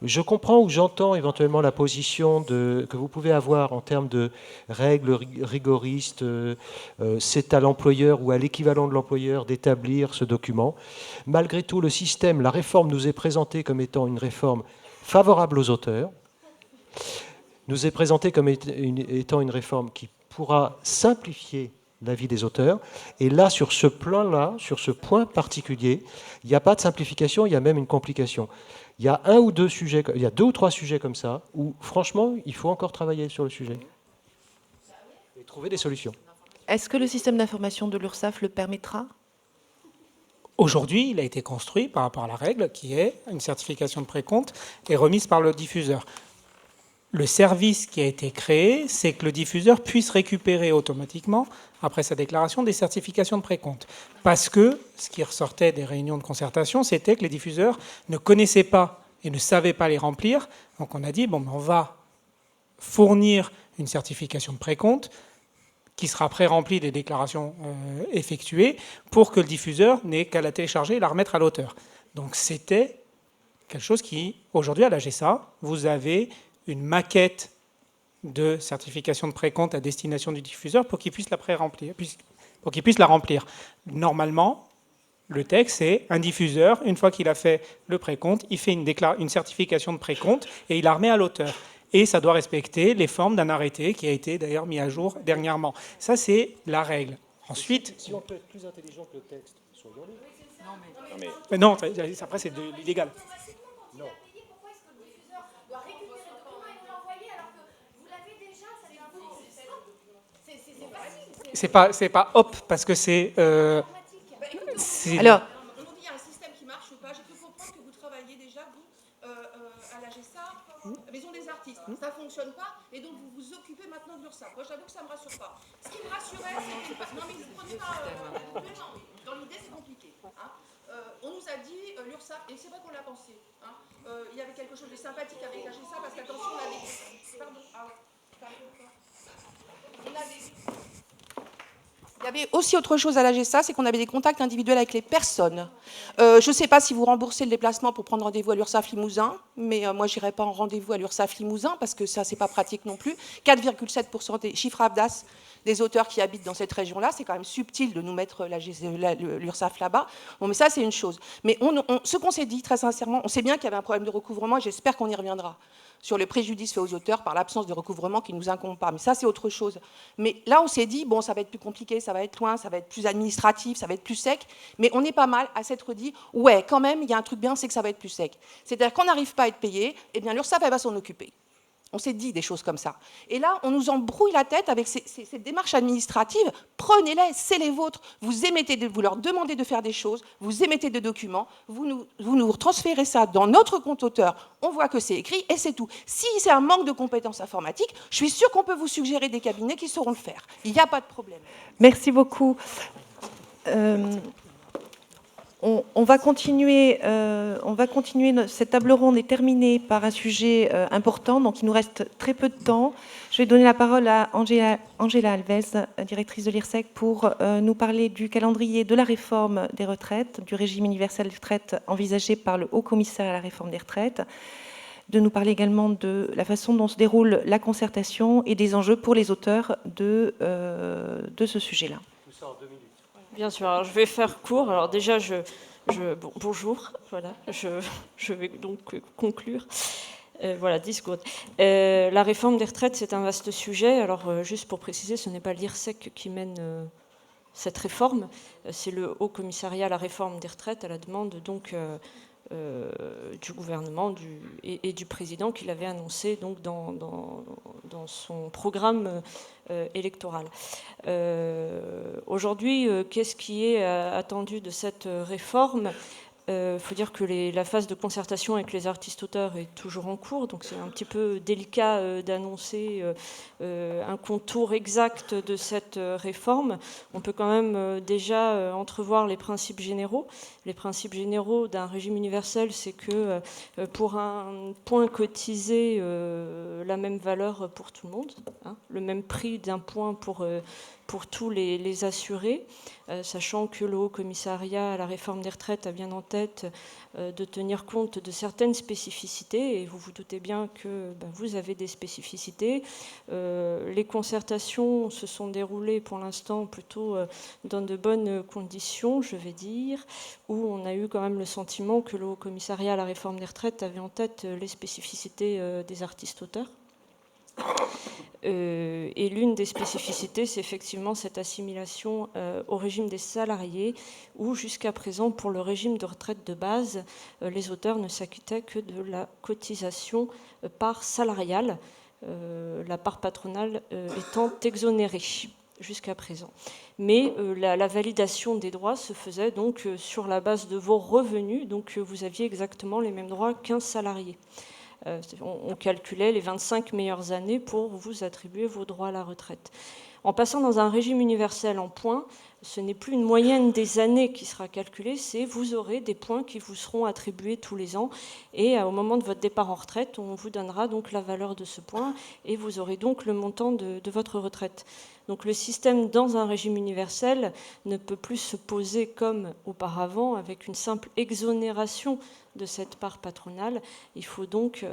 Je comprends ou j'entends éventuellement la position que vous pouvez avoir en termes de règles rigoristes. C'est à l'employeur ou à l'équivalent de l'employeur d'établir ce document. Malgré tout, le système, la réforme nous est présentée comme étant une réforme favorable aux auteurs, nous est présentée comme étant une réforme qui pourra simplifier la vie des auteurs. Et là, sur ce plan-là, sur ce point particulier, il n'y a pas de simplification, il y a même une complication. Il y a il y a 2 ou 3 sujets comme ça, où franchement, il faut encore travailler sur le sujet et trouver des solutions. Est-ce que le système d'information de l'URSSAF le permettra ? Aujourd'hui, il a été construit par rapport à la règle qui est une certification de précompte est remise par le diffuseur. Le service qui a été créé, c'est que le diffuseur puisse récupérer automatiquement, après sa déclaration, des certifications de précompte. Parce que ce qui ressortait des réunions de concertation, c'était que les diffuseurs ne connaissaient pas et ne savaient pas les remplir. Donc on a dit, bon, on va fournir une certification de précompte qui sera pré-remplie des déclarations effectuées pour que le diffuseur n'ait qu'à la télécharger et la remettre à l'auteur. Donc c'était quelque chose qui, aujourd'hui à la GSA, vous avez une maquette de certification de précompte à destination du diffuseur pour qu'il puisse la pré-remplir, pour qu'il puisse la remplir. Normalement, le texte, c'est un diffuseur, une fois qu'il a fait le précompte, il fait une certification de précompte et il la remet à l'auteur. Et ça doit respecter les formes d'un arrêté qui a été d'ailleurs mis à jour dernièrement. Ça, c'est la règle. Ensuite... Si on peut être plus intelligent que le texte, soyons-le. Mais non, après, c'est de l'illégal. Non. C'est pas hop, parce que c'est... Alors, On nous dit qu'il y a un système qui marche ou pas. J'ai cru comprendre que vous travaillez déjà, vous, à la GSA, Maison des artistes. Ça ne fonctionne pas, et donc vous vous occupez maintenant de l'URSSAF. Moi, j'avoue que ça ne me rassure pas. Ce qui me rassurait, c'est que... Non, mais vous ne prenez pas... dans l'idée, c'est compliqué. Hein. On nous a dit, l'URSSAF, et c'est vrai qu'on l'a pensé, hein, il y avait quelque chose de sympathique avec la GSA, parce qu'attention, on avait... Pardon. Il y avait aussi autre chose à la GSA, c'est qu'on avait des contacts individuels avec les personnes. Je ne sais pas si vous remboursez le déplacement pour prendre rendez-vous à l'URSSAF Limousin, mais moi, je n'irai pas en rendez-vous à l'URSSAF Limousin, parce que ça, ce n'est pas pratique non plus. 4,7% des chiffres ABDAS des auteurs qui habitent dans cette région-là, c'est quand même subtil de nous mettre l'URSSAF là-bas. Bon, mais ça, c'est une chose. Mais ce qu'on s'est dit, très sincèrement, on sait bien qu'il y avait un problème de recouvrement, et j'espère qu'on y reviendra, sur le préjudice fait aux auteurs par l'absence de recouvrement qui ne nous incombe pas. Mais ça, c'est autre chose. Mais là, on s'est dit, bon, ça va être plus compliqué, ça va être loin, ça va être plus administratif, ça va être plus sec. Mais on est pas mal à s'être dit, ouais, quand même, il y a un truc bien, c'est que ça va être plus sec. C'est-à-dire qu'on n'arrive pas à être payé, eh bien, l'URSSAF, elle va s'en occuper. On s'est dit des choses comme ça. Et là, on nous embrouille la tête avec ces démarches administratives. Prenez-les, c'est les vôtres. Vous leur demandez de faire des choses, vous émettez des documents, vous nous transférez ça dans notre compte auteur, on voit que c'est écrit et c'est tout. Si c'est un manque de compétences informatiques, je suis sûre qu'on peut vous suggérer des cabinets qui sauront le faire. Il n'y a pas de problème. Merci beaucoup. On va continuer, cette table ronde est terminée par un sujet important, donc il nous reste très peu de temps. Je vais donner la parole à Angela Alves, directrice de l'IRSEC, pour nous parler du calendrier de la réforme des retraites, du régime universel des retraites envisagé par le Haut-Commissaire à la réforme des retraites, de nous parler également de la façon dont se déroule la concertation et des enjeux pour les auteurs de ce sujet-là. Tout ça en 2 minutes. Bien sûr, alors je vais faire court. Alors déjà, bonjour, voilà, je vais donc conclure. Voilà, 10 secondes. La réforme des retraites, c'est un vaste sujet. Alors, juste pour préciser, ce n'est pas l'IRSEC qui mène cette réforme, c'est le Haut Commissariat à la réforme des retraites, à la demande donc du gouvernement et du président qui l'avait annoncé donc dans son programme électoral. Aujourd'hui, qu'est-ce qui est attendu de cette réforme ? faut dire que la phase de concertation avec les artistes-auteurs est toujours en cours, donc c'est un petit peu délicat d'annoncer un contour exact de cette réforme. On peut quand même déjà entrevoir les principes généraux. Les principes généraux d'un régime universel, c'est que pour un point cotisé, la même valeur pour tout le monde, hein, le même prix d'un point pour tous les assurés, sachant que le Haut Commissariat à la réforme des retraites a bien en tête de tenir compte de certaines spécificités, et vous vous doutez bien que vous avez des spécificités. Les concertations se sont déroulées pour l'instant plutôt dans de bonnes conditions, je vais dire, où on a eu quand même le sentiment que le Haut Commissariat à la réforme des retraites avait en tête les spécificités des artistes-auteurs. Et l'une des spécificités, c'est effectivement cette assimilation au régime des salariés, où jusqu'à présent, pour le régime de retraite de base, les auteurs ne s'acquittaient que de la cotisation part salariale, la part patronale étant exonérée jusqu'à présent. Mais la validation des droits se faisait donc sur la base de vos revenus, donc vous aviez exactement les mêmes droits qu'un salarié. On calculait les 25 meilleures années pour vous attribuer vos droits à la retraite. En passant dans un régime universel en points, ce n'est plus une moyenne des années qui sera calculée, c'est vous aurez des points qui vous seront attribués tous les ans, et au moment de votre départ en retraite, on vous donnera donc la valeur de ce point, et vous aurez donc le montant de votre retraite. Donc le système dans un régime universel ne peut plus se poser comme auparavant, avec une simple exonération de cette part patronale. Il faut donc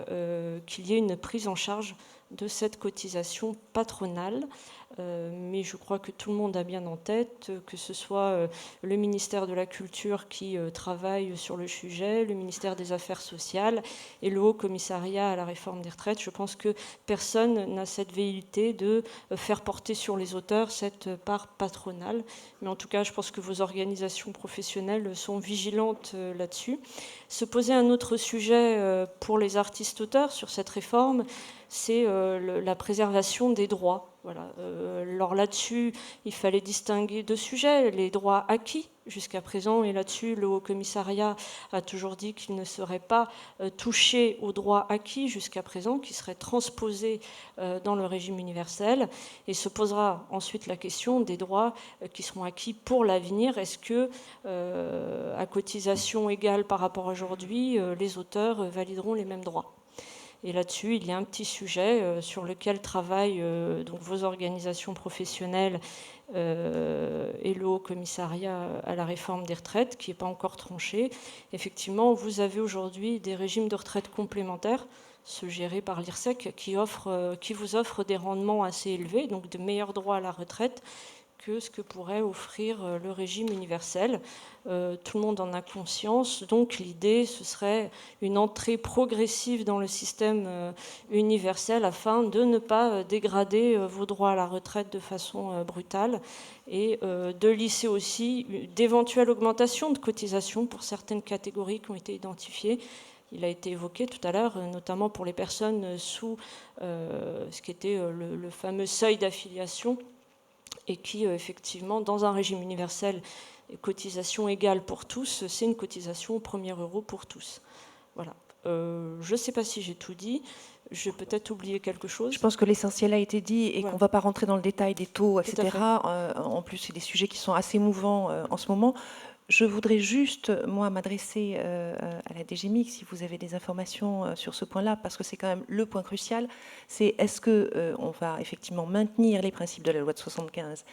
qu'il y ait une prise en charge de cette cotisation patronale. Mais je crois que tout le monde a bien en tête, que ce soit le ministère de la Culture qui travaille sur le sujet, le ministère des Affaires sociales et le Haut Commissariat à la réforme des retraites. Je pense que personne n'a cette velléité de faire porter sur les auteurs cette part patronale. Mais en tout cas, je pense que vos organisations professionnelles sont vigilantes là-dessus. Se poser un autre sujet pour les artistes-auteurs sur cette réforme, c'est la préservation des droits. Voilà. Alors là-dessus, il fallait distinguer deux sujets, les droits acquis jusqu'à présent, et là-dessus, le Haut Commissariat a toujours dit qu'il ne serait pas touché aux droits acquis jusqu'à présent, qui seraient transposés dans le régime universel, et se posera ensuite la question des droits qui seront acquis pour l'avenir. Est-ce que, à cotisation égale par rapport à aujourd'hui, les auteurs valideront les mêmes droits ? Et là-dessus, il y a un petit sujet sur lequel travaillent donc vos organisations professionnelles et le Haut Commissariat à la réforme des retraites, qui n'est pas encore tranché. Effectivement, vous avez aujourd'hui des régimes de retraite complémentaires, ceux gérés par l'IRSEC, qui vous offrent des rendements assez élevés, donc de meilleurs droits à la retraite que ce que pourrait offrir le régime universel. Tout le monde en a conscience, donc l'idée, ce serait une entrée progressive dans le système universel afin de ne pas dégrader vos droits à la retraite de façon brutale, et de lisser aussi d'éventuelles augmentations de cotisations pour certaines catégories qui ont été identifiées. Il a été évoqué tout à l'heure, notamment pour les personnes sous ce qui était le fameux seuil d'affiliation, et qui, effectivement, dans un régime universel, cotisation égale pour tous, c'est une cotisation au premier euro pour tous. Voilà. Je ne sais pas si j'ai tout dit. J'ai peut-être oublié quelque chose. Je pense que l'essentiel a été dit et Ouais. qu'on ne va pas rentrer dans le détail des taux, Tout etc. En plus, c'est des sujets qui sont assez mouvants en ce moment. Je voudrais juste, moi, m'adresser à la DGMIC, si vous avez des informations sur ce point-là, parce que c'est quand même le point crucial. C'est est-ce qu'on va effectivement maintenir les principes de la loi de 75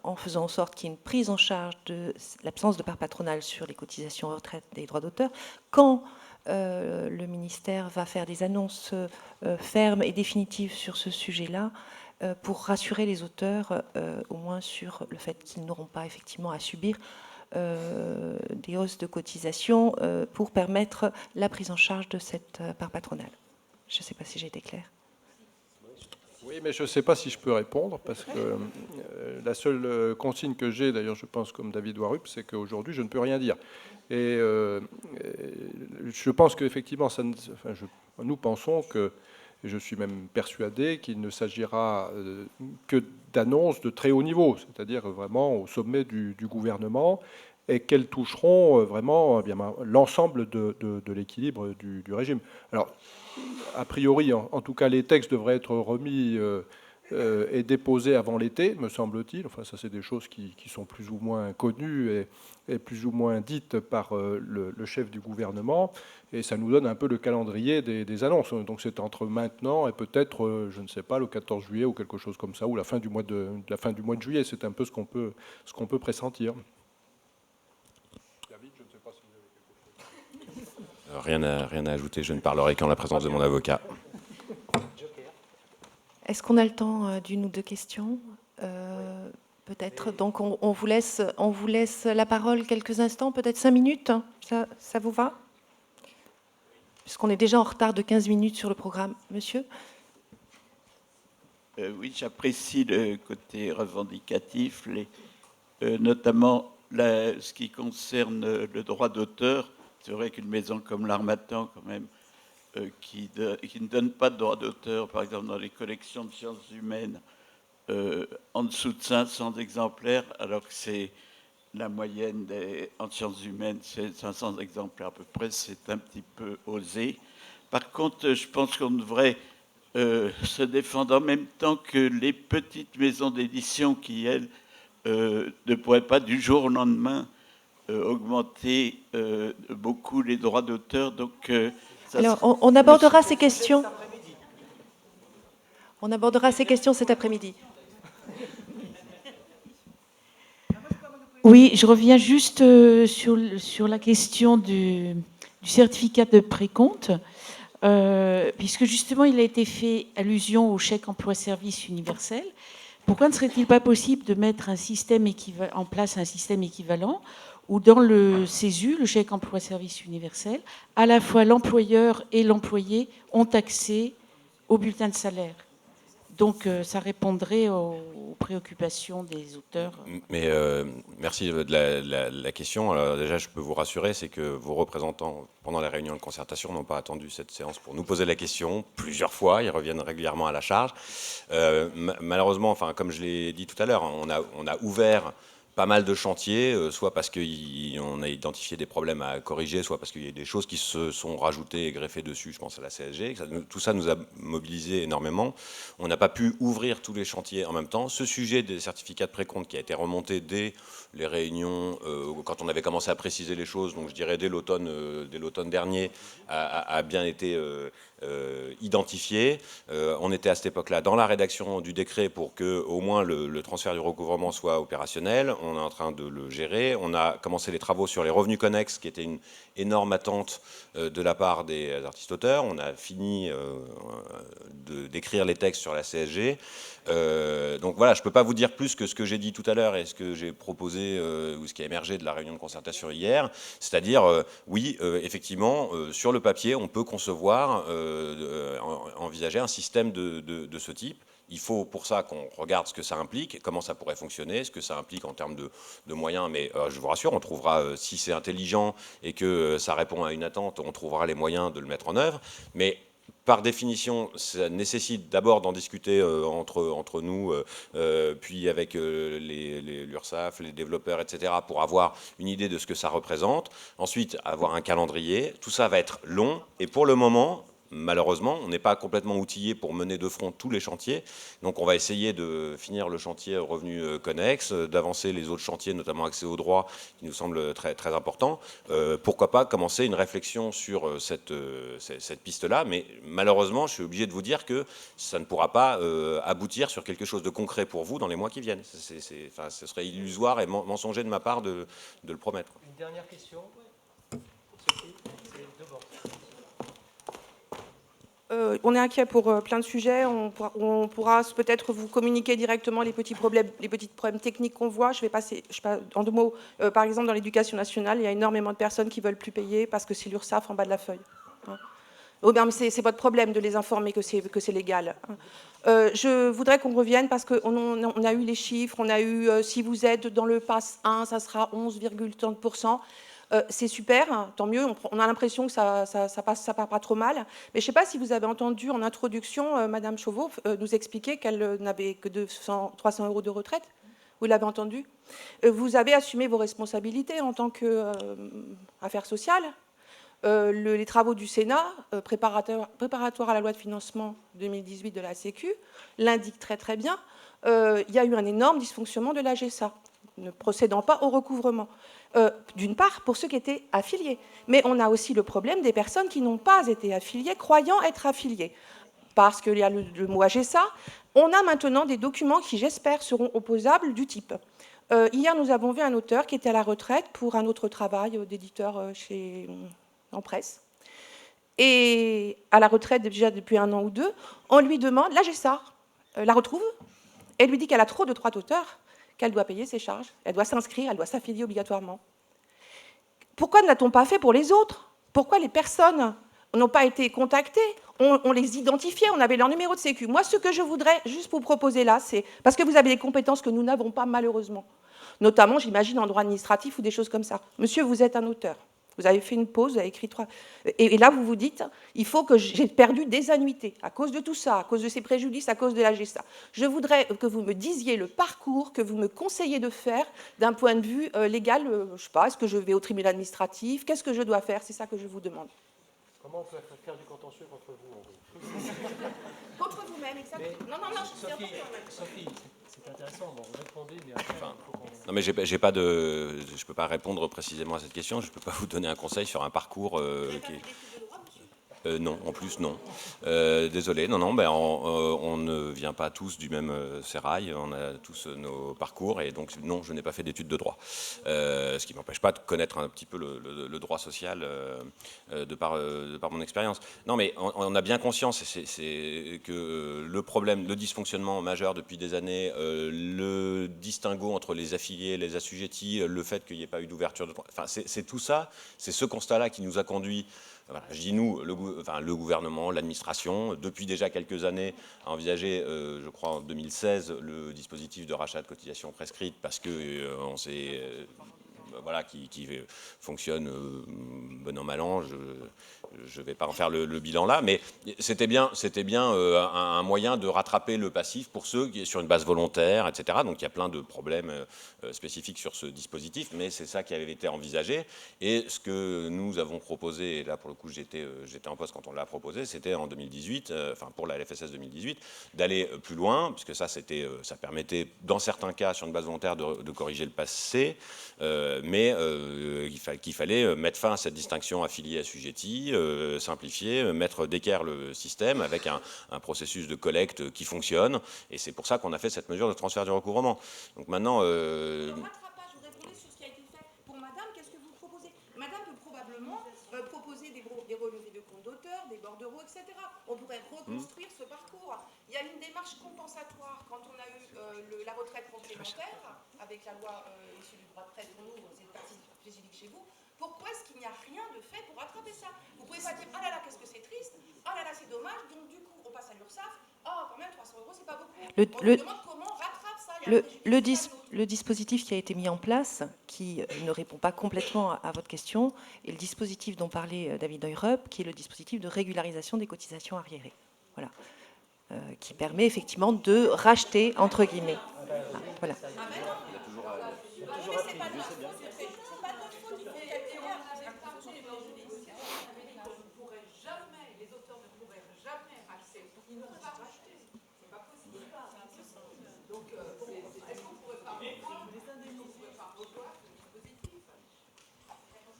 en faisant en sorte qu'il y ait une prise en charge de l'absence de part patronale sur les cotisations retraite des droits d'auteur, quand le ministère va faire des annonces fermes et définitives sur ce sujet-là, pour rassurer les auteurs, au moins sur le fait qu'ils n'auront pas effectivement à subir des hausses de cotisation pour permettre la prise en charge de cette part patronale. Je ne sais pas si j'ai été claire. Oui, mais je ne sais pas si je peux répondre, parce que la seule consigne que j'ai, d'ailleurs je pense comme David Warup, c'est qu'aujourd'hui je ne peux rien dire. Et je pense qu'effectivement, nous pensons que, et je suis même persuadé qu'il ne s'agira que d'annonces de très haut niveau, c'est-à-dire vraiment au sommet du gouvernement, et qu'elles toucheront vraiment l'ensemble de l'équilibre du régime. Alors, a priori, en tout cas, les textes devraient être remis et déposés avant l'été, me semble-t-il. Enfin, ça, c'est des choses qui sont plus ou moins connues et plus ou moins dites par le chef du gouvernement. Et ça nous donne un peu le calendrier des annonces. Donc c'est entre maintenant et peut-être, je ne sais pas, le 14 juillet ou quelque chose comme ça, ou la fin du mois de juillet. C'est un peu ce qu'on peut pressentir. David, je ne sais pas si vous avez quelque chose. Rien à ajouter, je ne parlerai qu'en la présence de mon avocat. Est-ce qu'on a le temps d'une ou deux questions peut-être. Donc on vous laisse la parole quelques instants, peut-être 5 minutes. Ça vous va? Puisqu'on est déjà en retard de 15 minutes sur le programme. Monsieur? Oui, j'apprécie le côté revendicatif, notamment ce qui concerne le droit d'auteur. C'est vrai qu'une maison comme l'Harmattan, quand même, qui ne donne pas de droit d'auteur, par exemple dans les collections de sciences humaines, en dessous de 500 exemplaires, alors que c'est la moyenne en sciences humaines, c'est 500 exemplaires à peu près, c'est un petit peu osé. Par contre, je pense qu'on devrait se défendre en même temps que les petites maisons d'édition qui, elles, ne pourraient pas du jour au lendemain augmenter beaucoup les droits d'auteur. Donc, alors, on abordera ces questions. On abordera ces questions cet après-midi. Oui, je reviens juste sur la question du certificat de précompte, puisque justement il a été fait allusion au chèque emploi-service universel. Pourquoi ne serait-il pas possible de mettre en place un système équivalent où dans le CESU, le chèque emploi-service universel, à la fois l'employeur et l'employé ont accès au bulletin de salaire? Donc ça répondrait aux préoccupations des auteurs. Mais merci de la question. Alors déjà, je peux vous rassurer, c'est que vos représentants, pendant les réunions de concertation, n'ont pas attendu cette séance pour nous poser la question plusieurs fois. Ils reviennent régulièrement à la charge. Malheureusement, enfin, comme je l'ai dit tout à l'heure, on a ouvert pas mal de chantiers, soit parce qu'on a identifié des problèmes à corriger, soit parce qu'il y a des choses qui se sont rajoutées et greffées dessus, je pense à la CSG. Tout ça nous a mobilisé énormément. On n'a pas pu ouvrir tous les chantiers en même temps. Ce sujet des certificats de précompte qui a été remonté dès les réunions, quand on avait commencé à préciser les choses, donc je dirais dès l'automne dernier, a bien été identifié. On était à cette époque-là dans la rédaction du décret pour que au moins le transfert du recouvrement soit opérationnel. On est en train de le gérer. On a commencé les travaux sur les revenus connexes, qui était une énorme attente de la part des artistes-auteurs. On a fini d'écrire les textes sur la CSG. Donc voilà, je ne peux pas vous dire plus que ce que j'ai dit tout à l'heure et ce que j'ai proposé ou ce qui a émergé de la réunion de concertation hier. C'est-à-dire, oui, effectivement, sur le papier, on peut concevoir, envisager un système de ce type. Il faut pour ça qu'on regarde ce que ça implique, comment ça pourrait fonctionner, ce que ça implique en termes de moyens. Mais je vous rassure, on trouvera, si c'est intelligent et que ça répond à une attente, on trouvera les moyens de le mettre en œuvre. Mais par définition, ça nécessite d'abord d'en discuter entre nous, puis avec l'URSSAF, les développeurs, etc., pour avoir une idée de ce que ça représente. Ensuite, avoir un calendrier. Tout ça va être long. Et pour le moment, malheureusement, on n'est pas complètement outillé pour mener de front tous les chantiers. Donc on va essayer de finir le chantier revenu connexe, d'avancer les autres chantiers, notamment accès aux droits, qui nous semble très, très important. Pourquoi pas commencer une réflexion sur cette piste-là. Mais malheureusement, je suis obligé de vous dire que ça ne pourra pas aboutir sur quelque chose de concret pour vous dans les mois qui viennent. Ce serait illusoire et mensonger de ma part de le promettre. Une dernière question. On est inquiet pour plein de sujets. On pourra peut-être vous communiquer directement les petits problèmes techniques qu'on voit. Je vais passer en 2 mots. Par exemple, dans l'éducation nationale, il y a énormément de personnes qui ne veulent plus payer parce que c'est l'URSSAF en bas de la feuille. Oh bien, mais c'est votre problème de les informer que c'est légal. Je voudrais qu'on revienne parce qu'on a eu les chiffres. On a eu, si vous êtes dans le PASS 1, ça sera 11,30%. C'est super, tant mieux, on a l'impression que ça part pas trop mal. Mais je ne sais pas si vous avez entendu en introduction Madame Chauveau nous expliquer qu'elle n'avait que 300 € de retraite. Vous l'avez entendu? Vous avez assumé vos responsabilités en tant qu'affaires sociales. Les travaux du Sénat, préparatoires à la loi de financement 2018 de la Sécu, l'indiquent très très bien. Il y a eu un énorme dysfonctionnement de l'AGSA, ne procédant pas au recouvrement. D'une part, pour ceux qui étaient affiliés. Mais on a aussi le problème des personnes qui n'ont pas été affiliées, croyant être affiliées. Parce qu'il y a le mot AGSA, on a maintenant des documents qui, j'espère, seront opposables du type. Hier, nous avons vu un auteur qui était à la retraite pour un autre travail d'éditeur en presse. Et à la retraite, déjà depuis 1 an ou 2, on lui demande, l'AGSA la retrouve, et lui dit qu'elle a trop de droits d'auteur, qu'elle doit payer ses charges, elle doit s'inscrire, elle doit s'affilier obligatoirement. Pourquoi ne l'a-t-on pas fait pour les autres? Pourquoi les personnes n'ont pas été contactées? On les identifiait, on avait leur numéro de sécu. Moi, ce que je voudrais juste vous proposer là, c'est, parce que vous avez des compétences que nous n'avons pas malheureusement, notamment, j'imagine, en droit administratif ou des choses comme ça. Monsieur, vous êtes un auteur. Vous avez fait une pause, vous avez écrit 3... Et là, vous vous dites, il faut que j'ai perdu des annuités à cause de tout ça, à cause de ces préjudices, à cause de la GESTA. Je voudrais que vous me disiez le parcours que vous me conseillez de faire d'un point de vue légal. Je ne sais pas, est-ce que je vais au tribunal administratif? Qu'est-ce que je dois faire? C'est ça que je vous demande. Comment on peut faire du contentieux contre vous, en gros? Contre vous-même, exactement. Non, Sophie, c'est intéressant, bon, vous répondez, mais après, non, mais j'ai pas de, je ne peux pas répondre précisément à cette question, je ne peux pas vous donner un conseil sur un parcours qui est... Non, en plus, non. Désolé, non, ben, on ne vient pas tous du même sérail, on a tous nos parcours, et donc, non, je n'ai pas fait d'études de droit. Ce qui ne m'empêche pas de connaître un petit peu le droit social de par mon expérience. Non, mais on a bien conscience, c'est que le problème, le dysfonctionnement majeur depuis des années, le distinguo entre les affiliés et les assujettis, le fait qu'il n'y ait pas eu d'ouverture de droit, enfin, c'est tout ça, c'est ce constat-là qui nous a conduit. Voilà, je dis nous, le gouvernement, l'administration, depuis déjà quelques années, a envisagé, je crois en 2016, le dispositif de rachat de cotisations prescrites parce que on sait, voilà, qui fonctionne bon an mal an. Je ne vais pas en faire le bilan là, mais c'était bien un moyen de rattraper le passif pour ceux qui sont sur une base volontaire, etc. Donc il y a plein de problèmes spécifiques sur ce dispositif, mais c'est ça qui avait été envisagé. Et ce que nous avons proposé, et là pour le coup j'étais en poste quand on l'a proposé, c'était en 2018, enfin pour la LFSS 2018, d'aller plus loin, puisque ça permettait dans certains cas sur une base volontaire de corriger le passé, mais qu'il fallait mettre fin à cette distinction affilié-assujetti, simplifier, mettre d'équerre le système avec un processus de collecte qui fonctionne, et c'est pour ça qu'on a fait cette mesure de transfert du recouvrement. Donc maintenant... Le rattrapage, je voudrais brûler sur ce qui a été fait pour madame. Qu'est-ce que vous proposez? Madame peut probablement proposer des relevés de compte d'auteur, des bordereaux, etc. On pourrait reconstruire ce parcours. Il y a une démarche compensatoire quand on a eu la retraite complémentaire, avec la loi issue du droit de presse pour nous, c'est une partie spécifique chez vous. Pourquoi est-ce qu'il n'y a rien de fait pour rattraper ça? Vous pouvez pas dire, ah là là, qu'est-ce que c'est triste, ah là là, c'est dommage, donc du coup, on passe à l'URSSAF, ah quand même, 300 €, c'est pas beaucoup. On se demande comment on rattrape ça. Le dispositif qui a été mis en place, qui ne répond pas complètement à votre question, est le dispositif dont parlait David Heurup, qui est le dispositif de régularisation des cotisations arriérées. Voilà. Qui permet effectivement de racheter, entre guillemets. Voilà.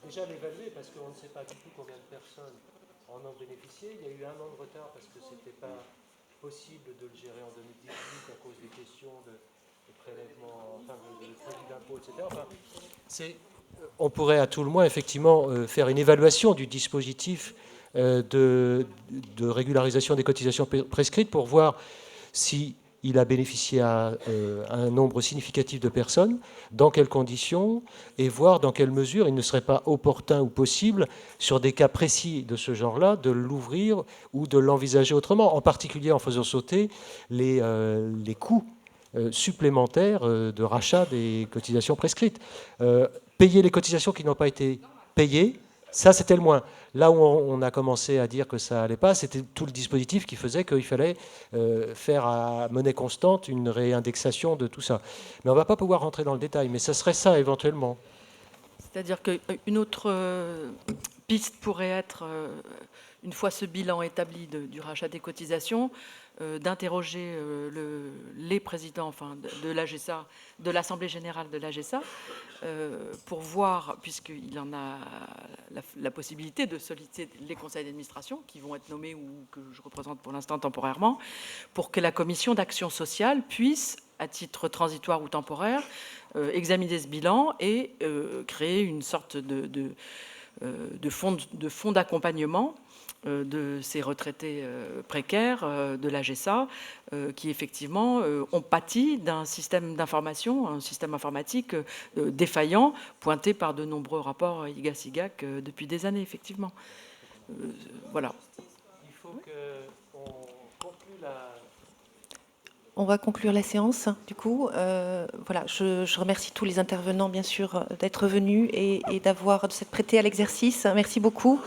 Déjà l'évaluer parce qu'on ne sait pas du tout combien de personnes en ont bénéficié. Il y a eu 1 an de retard parce que ce n'était pas possible de le gérer en 2018 à cause des questions de prélèvement, enfin de crédit d'impôt, etc. Enfin, on pourrait à tout le moins effectivement faire une évaluation du dispositif de régularisation des cotisations prescrites pour voir si il a bénéficié à un nombre significatif de personnes, dans quelles conditions, et voir dans quelle mesure il ne serait pas opportun ou possible, sur des cas précis de ce genre-là, de l'ouvrir ou de l'envisager autrement, en particulier en faisant sauter les coûts supplémentaires de rachat des cotisations prescrites. Payer les cotisations qui n'ont pas été payées, Ça, c'était le moins. Là où on a commencé à dire que ça n'allait pas, c'était tout le dispositif qui faisait qu'il fallait faire à monnaie constante une réindexation de tout ça. Mais on ne va pas pouvoir rentrer dans le détail, mais ça serait ça éventuellement. C'est-à-dire qu'une autre piste pourrait être, une fois ce bilan établi du rachat des cotisations, d'interroger les présidents de l'AGESA, de l'Assemblée générale de l'AGESA, pour voir, puisqu'il en a la possibilité de solliciter les conseils d'administration qui vont être nommés ou que je représente pour l'instant temporairement, pour que la commission d'action sociale puisse, à titre transitoire ou temporaire, examiner ce bilan et créer une sorte de fonds d'accompagnement de ces retraités précaires de l'AGESA qui effectivement ont pâti d'un système d'information, un système informatique défaillant, pointé par de nombreux rapports IGAS-IGAC depuis des années, effectivement. Voilà. Il faut qu'on conclue la... On va conclure la séance, du coup. Voilà, je remercie tous les intervenants, bien sûr, d'être venus et de s'être prêtés à l'exercice. Merci beaucoup.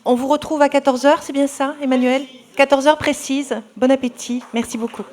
On vous retrouve à 14h, c'est bien ça, Emmanuel ? 14h précise. Bon appétit. Merci beaucoup.